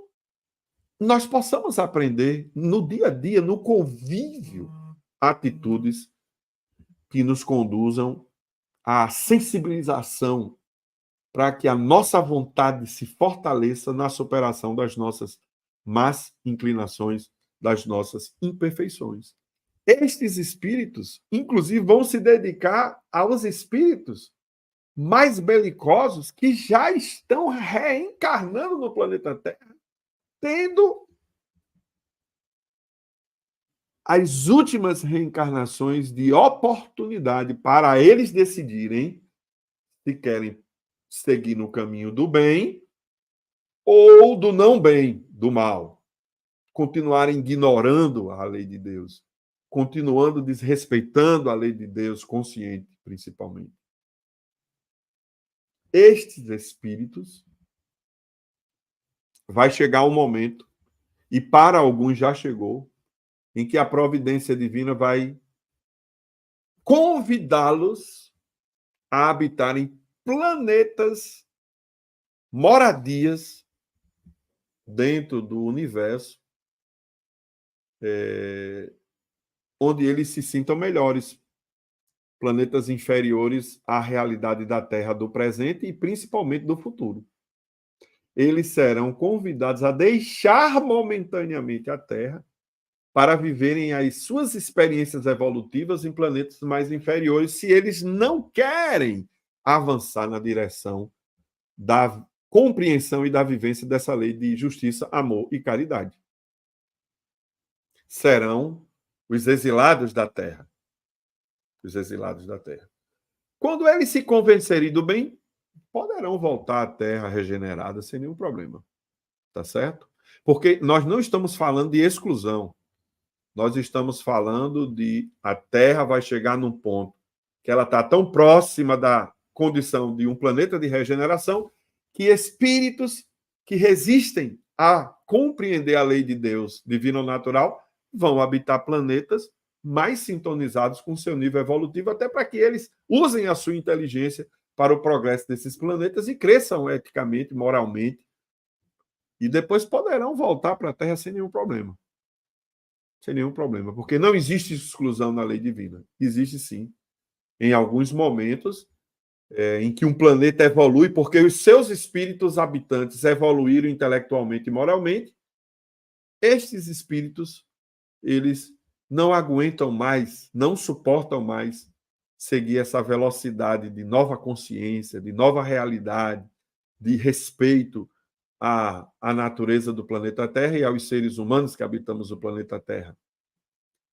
nós possamos aprender no dia a dia, no convívio, atitudes que nos conduzam à sensibilização para que a nossa vontade se fortaleça na superação das nossas más inclinações, das nossas imperfeições. Estes espíritos, inclusive, vão se dedicar aos espíritos mais belicosos que já estão reencarnando no planeta Terra, tendo as últimas reencarnações de oportunidade para eles decidirem se querem seguir no caminho do bem ou do não bem, do mal. Continuarem ignorando a lei de Deus, continuando desrespeitando a lei de Deus, consciente, principalmente. Estes espíritos, vai chegar um momento, e para alguns já chegou, em que a providência divina vai convidá-los a habitarem planetas, moradias dentro do universo, onde eles se sintam melhores, planetas inferiores à realidade da Terra do presente e principalmente do futuro. Eles serão convidados a deixar momentaneamente a Terra para viverem as suas experiências evolutivas em planetas mais inferiores, se eles não querem avançar na direção da compreensão e da vivência dessa lei de justiça, amor e caridade. Serão os exilados da Terra. Os exilados da Terra. Quando eles se convencerem do bem, poderão voltar à Terra regenerada sem nenhum problema. tá certo? Porque nós não estamos falando de exclusão. Nós estamos falando de a Terra vai chegar num ponto que ela está tão próxima da condição de um planeta de regeneração que espíritos que resistem a compreender a lei de Deus divino natural vão habitar planetas mais sintonizados com seu nível evolutivo, até para que eles usem a sua inteligência para o progresso desses planetas e cresçam eticamente, moralmente, e depois poderão voltar para a Terra sem nenhum problema. Sem nenhum problema, porque não existe exclusão na lei divina. Existe sim, em alguns momentos, em que um planeta evolui, porque os seus espíritos habitantes evoluíram intelectualmente e moralmente, estes espíritos, eles não aguentam mais, não suportam mais seguir essa velocidade de nova consciência, de nova realidade, de respeito à natureza do planeta Terra e aos seres humanos que habitamos o planeta Terra.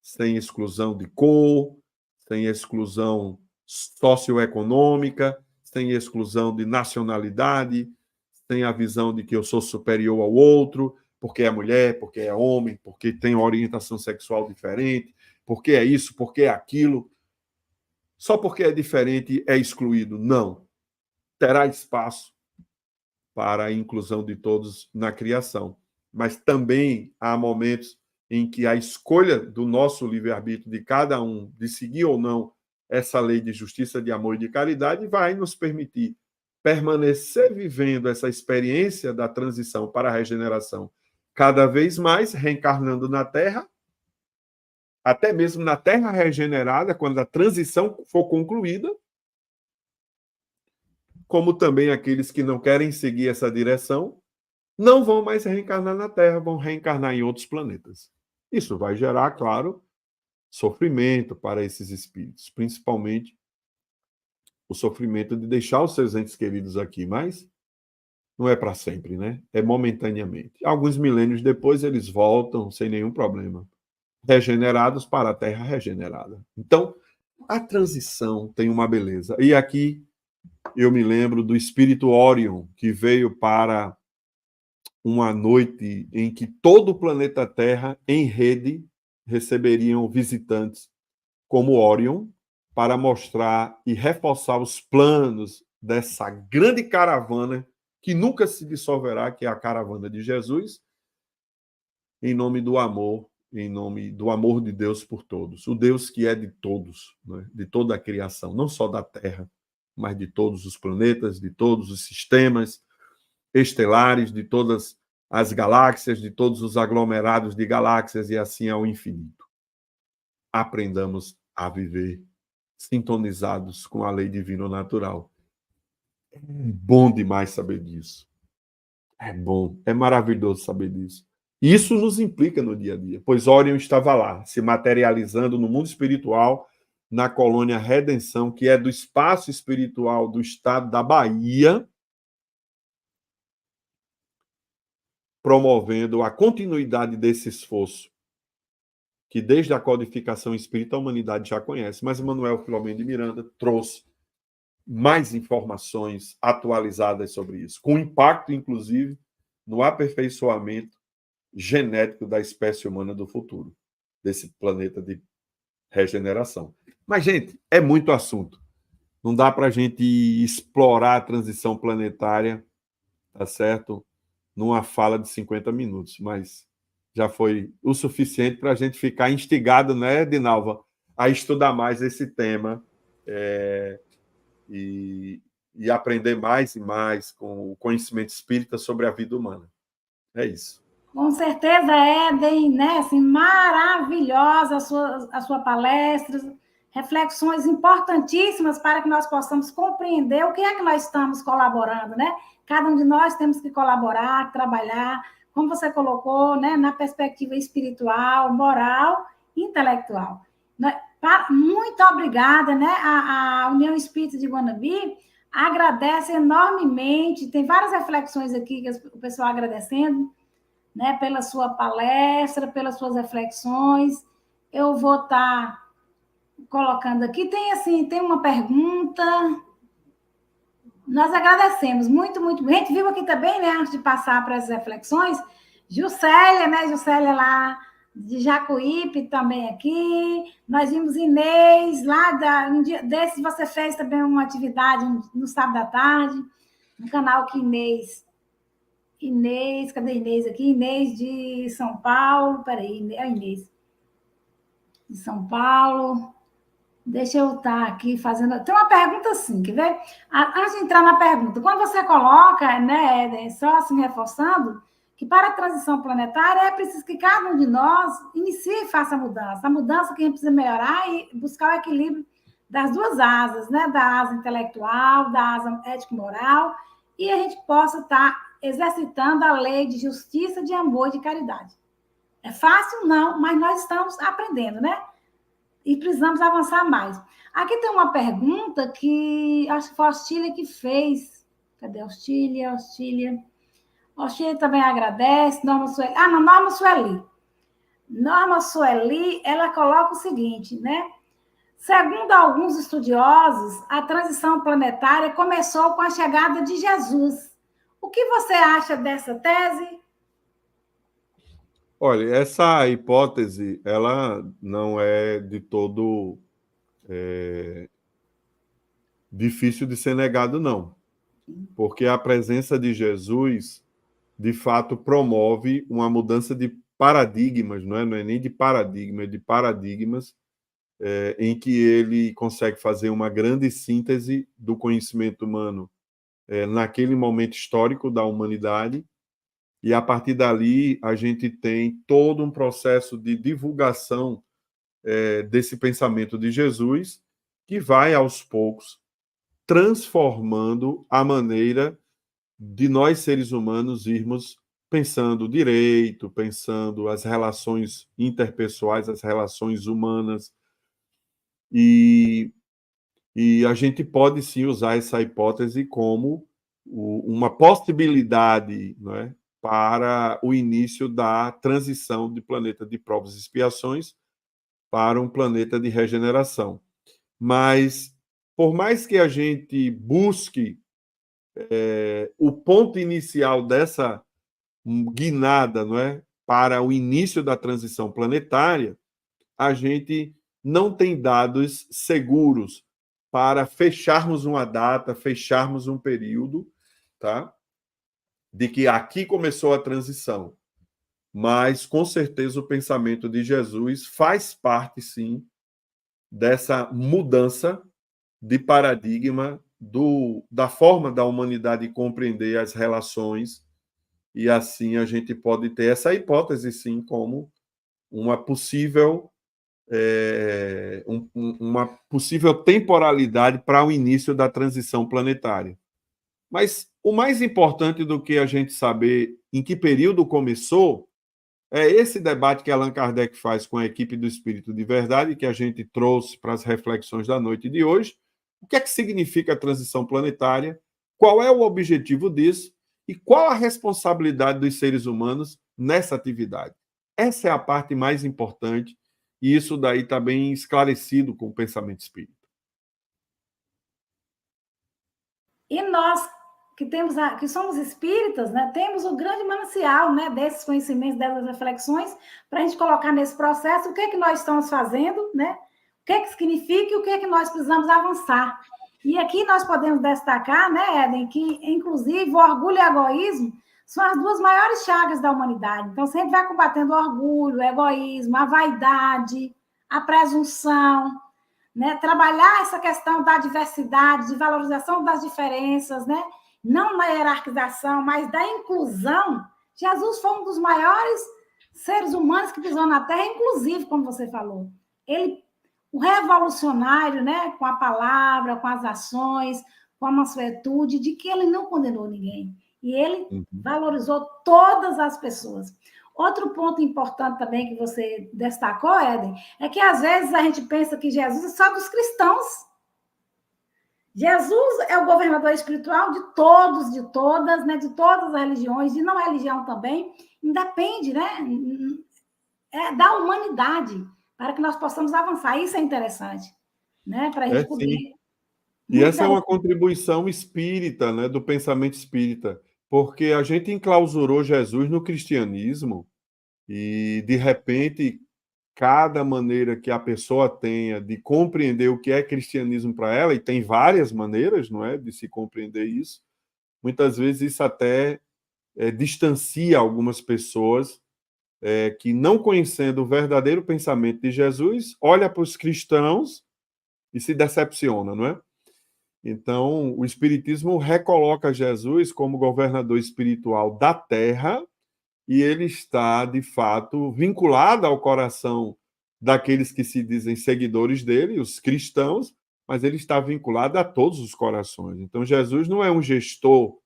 Sem exclusão de cor, sem exclusão socioeconômica, sem exclusão de nacionalidade, sem a visão de que eu sou superior ao outro, porque é mulher, porque é homem, porque tem orientação sexual diferente, porque é isso, porque é aquilo. Só porque é diferente é excluído. Não. Terá espaço para a inclusão de todos na criação. Mas também há momentos em que a escolha do nosso livre-arbítrio de cada um, de seguir ou não essa lei de justiça, de amor e de caridade, vai nos permitir permanecer vivendo essa experiência da transição para a regeneração cada vez mais, reencarnando na Terra, até mesmo na Terra regenerada, quando a transição for concluída, como também aqueles que não querem seguir essa direção, não vão mais reencarnar na Terra, vão reencarnar em outros planetas. Isso vai gerar, claro, sofrimento para esses espíritos, principalmente o sofrimento de deixar os seus entes queridos aqui, mas não é para sempre, né? É momentaneamente. Alguns milênios depois eles voltam sem nenhum problema, regenerados para a Terra regenerada. Então, a transição tem uma beleza. E aqui eu me lembro do espírito Orion, que veio para uma noite em que todo o planeta Terra, em rede, receberiam visitantes como Orion, para mostrar e reforçar os planos dessa grande caravana que nunca se dissolverá, que é a caravana de Jesus, em nome do amor, em nome do amor de Deus por todos. O Deus que é de todos, né? De toda a criação, não só da Terra, mas de todos os planetas, de todos os sistemas estelares, de todas as galáxias, de todos os aglomerados de galáxias e assim ao infinito. Aprendamos a viver sintonizados com a lei divina natural. É bom demais saber disso. É bom, é maravilhoso saber disso. Isso nos implica no dia a dia, pois Orion estava lá, se materializando no mundo espiritual, na colônia Redenção, que é do espaço espiritual do estado da Bahia, promovendo a continuidade desse esforço, que desde a codificação espírita a humanidade já conhece, mas Manuel Filomeno de Miranda trouxe mais informações atualizadas sobre isso, com impacto, inclusive, no aperfeiçoamento genético da espécie humana do futuro, desse planeta de regeneração. Mas, gente, é muito assunto. Não dá para a gente explorar a transição planetária, tá certo? Numa fala de 50 minutos, mas já foi o suficiente para a gente ficar instigado, né, Dinalva, a estudar mais esse tema e aprender mais e mais com o conhecimento espírita sobre a vida humana. É isso. Com certeza, Éden, né? Assim, maravilhosa a sua palestra, reflexões importantíssimas para que nós possamos compreender o que é que nós estamos colaborando, né? Cada um de nós temos que colaborar, trabalhar, como você colocou, né? Na perspectiva espiritual, moral e intelectual. Muito obrigada, né? A União Espírita de Guanabi agradece enormemente, tem várias reflexões aqui que o pessoal agradecendo, né, pela sua palestra, pelas suas reflexões. Eu vou estar colocando aqui. Tem uma pergunta. Nós agradecemos muito, muito. A gente viu aqui também, né, antes de passar para as reflexões, Juscelia, né? Juscelia lá de Jacuípe também aqui. Nós vimos Inês lá um dia desses você fez também uma atividade no sábado à tarde, no canal que Inês, cadê Inês aqui? Inês de São Paulo, peraí, é a Inês de São Paulo. Deixa eu estar aqui fazendo. Tem uma pergunta assim, quer ver? Antes de entrar na pergunta, quando você coloca, né, Éden, só assim reforçando, que para a transição planetária é preciso que cada um de nós inicie e faça a mudança. A mudança que a gente precisa melhorar e buscar o equilíbrio das duas asas, né? Da asa intelectual, da asa ético-moral, e a gente possa estar exercitando a lei de justiça, de amor e de caridade. É fácil? Não, mas nós estamos aprendendo, né? E precisamos avançar mais. Aqui tem uma pergunta que acho que foi a Ostília que fez. Cadê a Ostília? Ostília também agradece. Norma Sueli. Não, Norma Sueli. Norma Sueli, ela coloca o seguinte, né? Segundo alguns estudiosos, a transição planetária começou com a chegada de Jesus. O que você acha dessa tese? Olha, essa hipótese, ela não é de todo difícil de ser negado, não. Porque a presença de Jesus, de fato, promove uma mudança de paradigmas, não é nem de paradigma, é de paradigmas, em que ele consegue fazer uma grande síntese do conhecimento humano naquele momento histórico da humanidade, e a partir dali a gente tem todo um processo de divulgação desse pensamento de Jesus, que vai, aos poucos, transformando a maneira de nós, seres humanos, irmos pensando direito, pensando as relações interpessoais, as relações humanas. E a gente pode, sim, usar essa hipótese como uma possibilidade, não é, para o início da transição de planeta de provas e expiações para um planeta de regeneração. Mas, por mais que a gente busque o ponto inicial dessa guinada, não é, para o início da transição planetária, a gente não tem dados seguros para fecharmos uma data, fecharmos um período, tá? De que aqui começou a transição. Mas, com certeza, o pensamento de Jesus faz parte, sim, dessa mudança de paradigma da forma da humanidade compreender as relações, e assim a gente pode ter essa hipótese, sim, como uma possível uma possível temporalidade para o início da transição planetária. Mas o mais importante do que a gente saber em que período começou é esse debate que Allan Kardec faz com a equipe do Espírito de Verdade, que a gente trouxe para as reflexões da noite de hoje. O que é que significa a transição planetária? Qual é o objetivo disso? E qual a responsabilidade dos seres humanos nessa atividade? Essa é a parte mais importante, e isso daí está bem esclarecido com o pensamento espírita. E nós que somos espíritas, né, temos o grande manancial, né, desses conhecimentos, dessas reflexões, para a gente colocar nesse processo o que é que nós estamos fazendo, né, o que é que significa e o que é que nós precisamos avançar. E aqui nós podemos destacar, né, Éden, que, inclusive, o orgulho e o egoísmo são as duas maiores chagas da humanidade. Então, sempre vai combatendo o orgulho, o egoísmo, a vaidade, a presunção, né? Trabalhar essa questão da diversidade, de valorização das diferenças, né? Não na hierarquização, mas da inclusão. Jesus foi um dos maiores seres humanos que pisou na Terra, inclusive, como você falou. Ele, o revolucionário, né? Com a palavra, com as ações, com a mansuetude, de que ele não condenou ninguém. E ele valorizou todas as pessoas. Outro ponto importante também que você destacou, Éden, é que às vezes a gente pensa que Jesus é só dos cristãos. Jesus é o governador espiritual de todos, de todas, né? De todas as religiões, de não religião também. Independe, né? Da humanidade, para que nós possamos avançar. Isso é interessante, né? Para a gente poder... Sim. E essa é uma contribuição espírita, né, do pensamento espírita, porque a gente enclausurou Jesus no cristianismo e, de repente, cada maneira que a pessoa tenha de compreender o que é cristianismo para ela, e tem várias maneiras, não é, de se compreender isso, muitas vezes isso até distancia algumas pessoas que, não conhecendo o verdadeiro pensamento de Jesus, olha para os cristãos e se decepciona, não é? Então, o Espiritismo recoloca Jesus como governador espiritual da Terra e ele está, de fato, vinculado ao coração daqueles que se dizem seguidores dele, os cristãos, mas ele está vinculado a todos os corações. Então, Jesus não é um gestor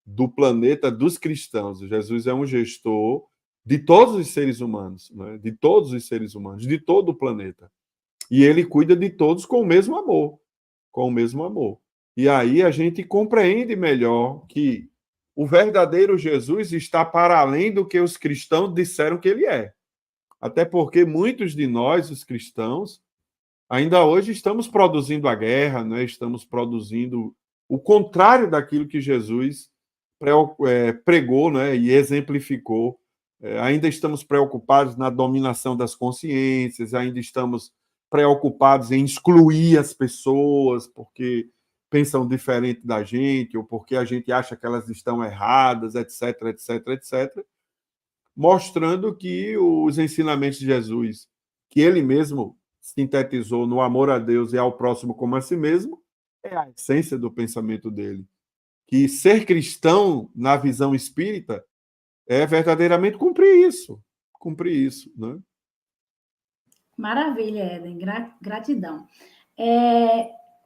do planeta dos cristãos, Jesus é um gestor de todos os seres humanos, né? De todos os seres humanos, de todo o planeta. E ele cuida de todos com o mesmo amor, com o mesmo amor. E aí a gente compreende melhor que o verdadeiro Jesus está para além do que os cristãos disseram que ele é. Até porque muitos de nós, os cristãos, ainda hoje estamos produzindo a guerra, né? Estamos produzindo o contrário daquilo que Jesus pregou, né? E exemplificou. Ainda estamos preocupados na dominação das consciências, ainda estamos preocupados em excluir as pessoas, porque pensam diferente da gente, ou porque a gente acha que elas estão erradas, etc, etc, etc, mostrando que os ensinamentos de Jesus, que ele mesmo sintetizou no amor a Deus e ao próximo como a si mesmo, é a essência do pensamento dele. Que ser cristão, na visão espírita, é verdadeiramente cumprir isso, né? Maravilha, Éden, gratidão.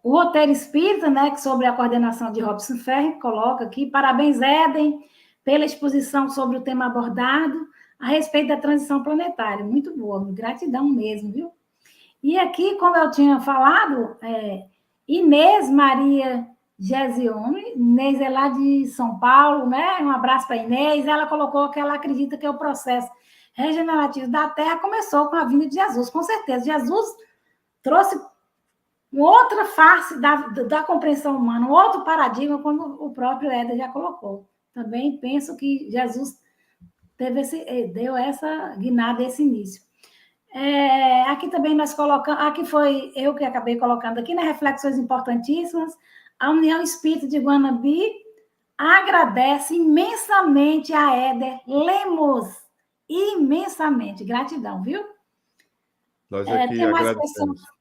O roteiro espírita, né, sobre a coordenação de Robson Ferri, coloca aqui, parabéns, Éden, pela exposição sobre o tema abordado a respeito da transição planetária. Muito boa, gratidão mesmo, viu? E aqui, como eu tinha falado, Inês Maria Gesione, Inês é lá de São Paulo, né? Um abraço para Inês. Ela colocou que ela acredita que o processo regenerativo da Terra começou com a vinda de Jesus, com certeza. Jesus trouxe outra face da compreensão humana, um outro paradigma, como o próprio Éder já colocou. Também penso que Jesus deu essa guinada, esse início. Aqui também nós colocamos, aqui foi eu que acabei colocando aqui, né, reflexões importantíssimas. A União Espírita de Guanambi agradece imensamente a Éder Lemos, imensamente, gratidão, viu? Nós aqui tem mais agradecemos. pessoas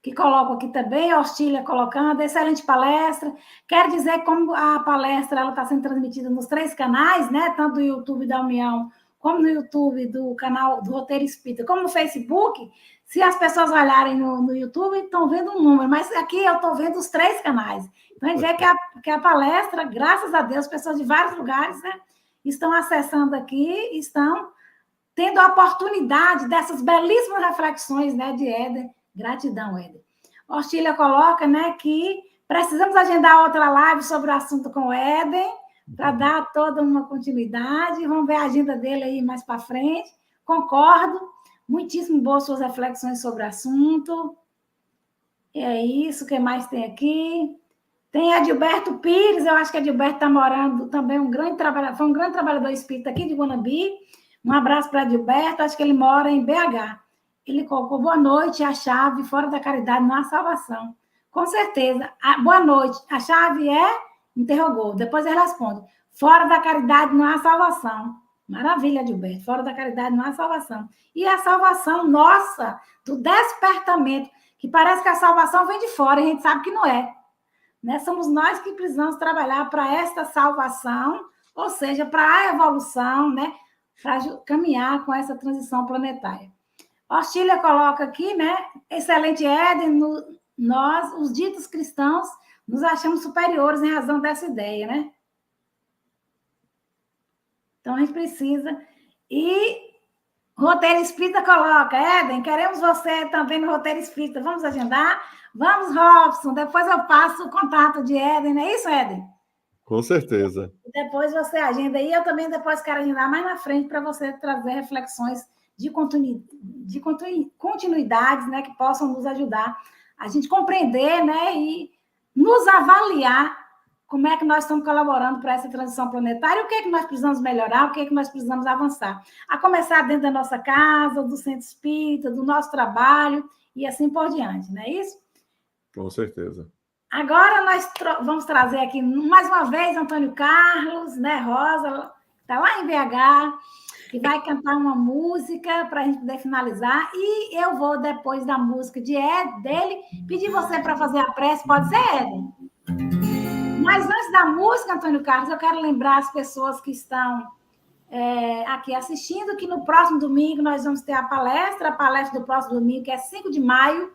que colocam aqui também, a Hostília colocando, excelente palestra. Quero dizer como a palestra está sendo transmitida nos 3 canais, né, tanto do YouTube da União, como no YouTube do canal do Roteiro Espírita, como no Facebook. Se as pessoas olharem no YouTube, estão vendo um número, mas aqui eu estou vendo os 3 canais. Então, a gente vê que a palestra, graças a Deus, pessoas de vários lugares, né, estão acessando aqui, estão tendo a oportunidade dessas belíssimas reflexões, né, de Éder. Gratidão, Éder. Hostília coloca, né, que precisamos agendar outra live sobre o assunto com o Éder, para dar toda uma continuidade. Vamos ver a agenda dele aí mais para frente. Concordo. Muitíssimo boas suas reflexões sobre o assunto. E é isso. O que mais tem aqui? Tem Adilberto Pires. Eu acho que Adilberto está morando também, foi um grande trabalhador espírita aqui de Guanambi. Um abraço para Adilberto. Acho que ele mora em BH. Ele colocou boa noite, a chave, fora da caridade não há salvação. Com certeza. Boa noite. A chave interrogou. Depois ele responde. Fora da caridade não há salvação. Maravilha, Adilberto. Fora da caridade não há salvação. E a salvação nossa, do despertamento, que parece que a salvação vem de fora, e a gente sabe que não é. Né? Somos nós que precisamos trabalhar para esta salvação, ou seja, para a evolução, né? Para caminhar com essa transição planetária. Hostília coloca aqui, né? Excelente, Éden, nós, os ditos cristãos, nos achamos superiores em razão dessa ideia, né? Então, a gente precisa. E Roteiro Espírita coloca, Éden, queremos você também no Roteiro Espírita. Vamos agendar? Vamos, Robson. Depois eu passo o contato de Éden, não é isso, Éden? Com certeza. Depois você agenda aí. Eu também depois quero agendar mais na frente para você trazer reflexões de continuidades, né, que possam nos ajudar a gente compreender, né, e nos avaliar como é que nós estamos colaborando para essa transição planetária, o que é que nós precisamos melhorar, o que é que nós precisamos avançar. A começar dentro da nossa casa, do centro espírita, do nosso trabalho, e assim por diante, não é isso? Com certeza. Agora nós vamos trazer aqui, mais uma vez, Antônio Carlos, né, Rosa, está lá em BH, que vai cantar uma música para a gente poder finalizar, e eu vou, depois da música dele, pedir você para fazer a prece, pode ser, Éden? Mas antes da música, Antônio Carlos, eu quero lembrar as pessoas que estão aqui assistindo que no próximo domingo nós vamos ter a palestra do próximo domingo, que é 5 de maio,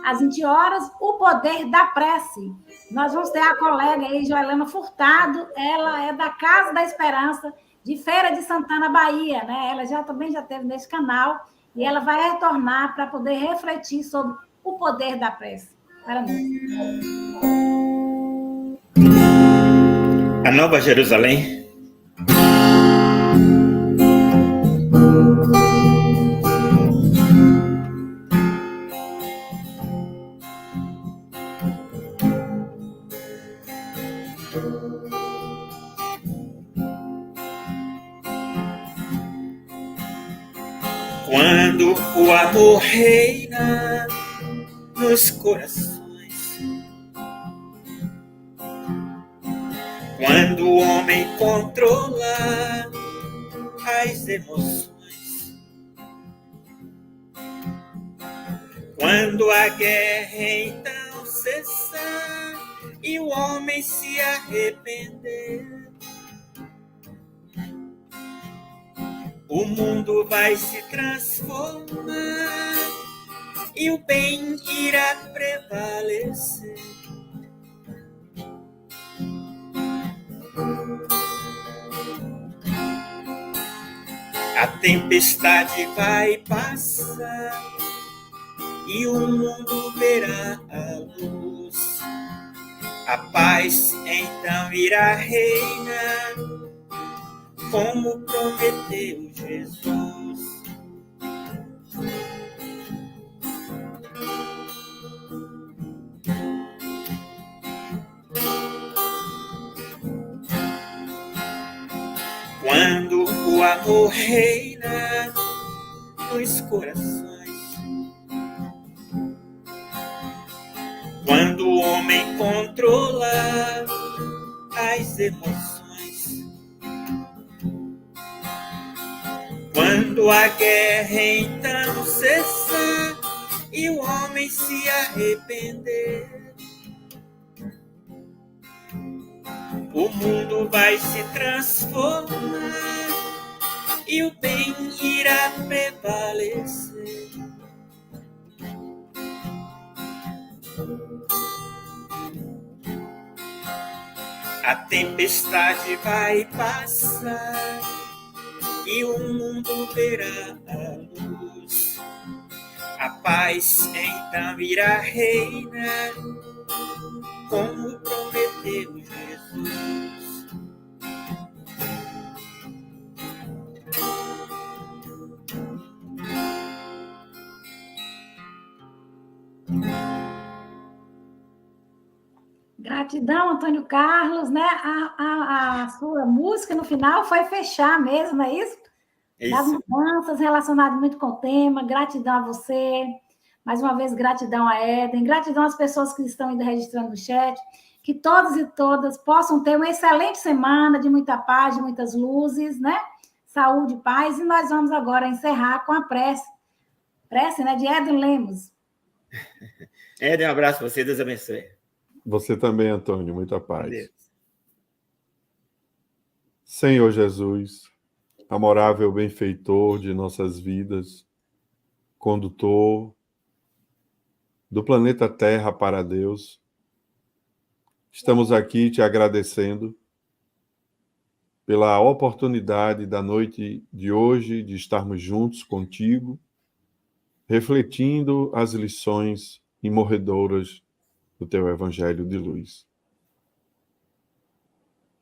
às 20 horas, o poder da prece. Nós vamos ter a colega aí, Joelana Furtado, ela é da Casa da Esperança, de Feira de Santana, Bahia, né? Ela também já esteve nesse canal, e ela vai retornar para poder refletir sobre o poder da prece. Para nós. A Nova Jerusalém. Quando o amor reina nos corações, quando o homem controla as emoções, quando a guerra então cessar e o homem se arrepender, o mundo vai se transformar e o bem irá prevalecer. A tempestade vai passar e o mundo verá a luz. A paz então irá reinar, como prometeu Jesus. Quando o amor reina nos corações, quando o homem controla as emoções, quando a guerra então cessar e o homem se arrepender, o mundo vai se transformar e o bem irá prevalecer. A tempestade vai passar e o mundo verá a luz. A paz então irá reinar, como prometeu Jesus. Gratidão, Antônio Carlos, né? A sua música no final foi fechar mesmo, não é isso? Das mudanças relacionadas muito com o tema. Gratidão a você. Mais uma vez, gratidão a Éden. Gratidão às pessoas que estão ainda registrando no chat. Que todos e todas possam ter uma excelente semana de muita paz, de muitas luzes, né? Saúde, paz. E nós vamos agora encerrar com a prece. Prece, né? De Éden Lemos. Éden, um abraço para você. Deus abençoe. Você também, Antônio. Muita paz. Deus. Senhor Jesus, amorável benfeitor de nossas vidas, condutor do planeta Terra para Deus, estamos aqui te agradecendo pela oportunidade da noite de hoje de estarmos juntos contigo, refletindo as lições imorredoras do teu Evangelho de luz.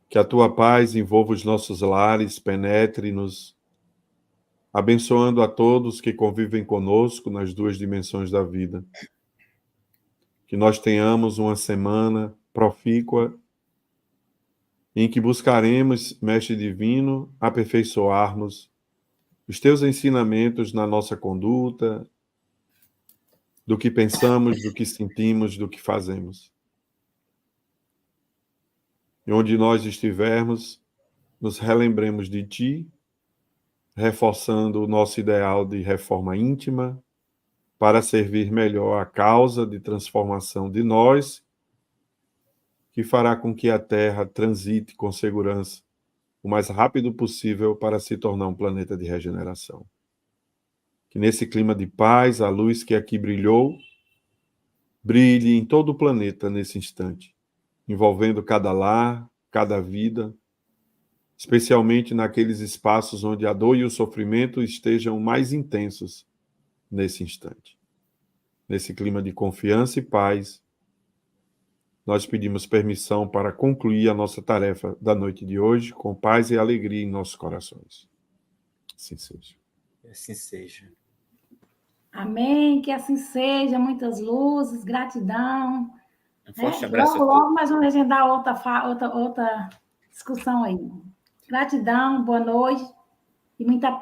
Que a tua paz envolva os nossos lares, penetre-nos, abençoando a todos que convivem conosco nas duas dimensões da vida. que nós tenhamos uma semana profícua em que buscaremos, Mestre Divino, aperfeiçoarmos os teus ensinamentos na nossa conduta, do que pensamos, do que sentimos, do que fazemos. E onde nós estivermos, nos relembremos de Ti, reforçando o nosso ideal de reforma íntima, para servir melhor a causa de transformação de nós, que fará com que a Terra transite com segurança o mais rápido possível para se tornar um planeta de regeneração. Que nesse clima de paz, a luz que aqui brilhou, brilhe em todo o planeta nesse instante, envolvendo cada lar, cada vida, especialmente naqueles espaços onde a dor e o sofrimento estejam mais intensos nesse instante. Nesse clima de confiança e paz, nós pedimos permissão para concluir a nossa tarefa da noite de hoje com paz e alegria em nossos corações. Assim seja. Assim seja. Amém, que assim seja, muitas luzes, gratidão. Um forte abraço Logo, a todos. logo nós vamos legendar outra discussão aí. Gratidão, boa noite e muita paz.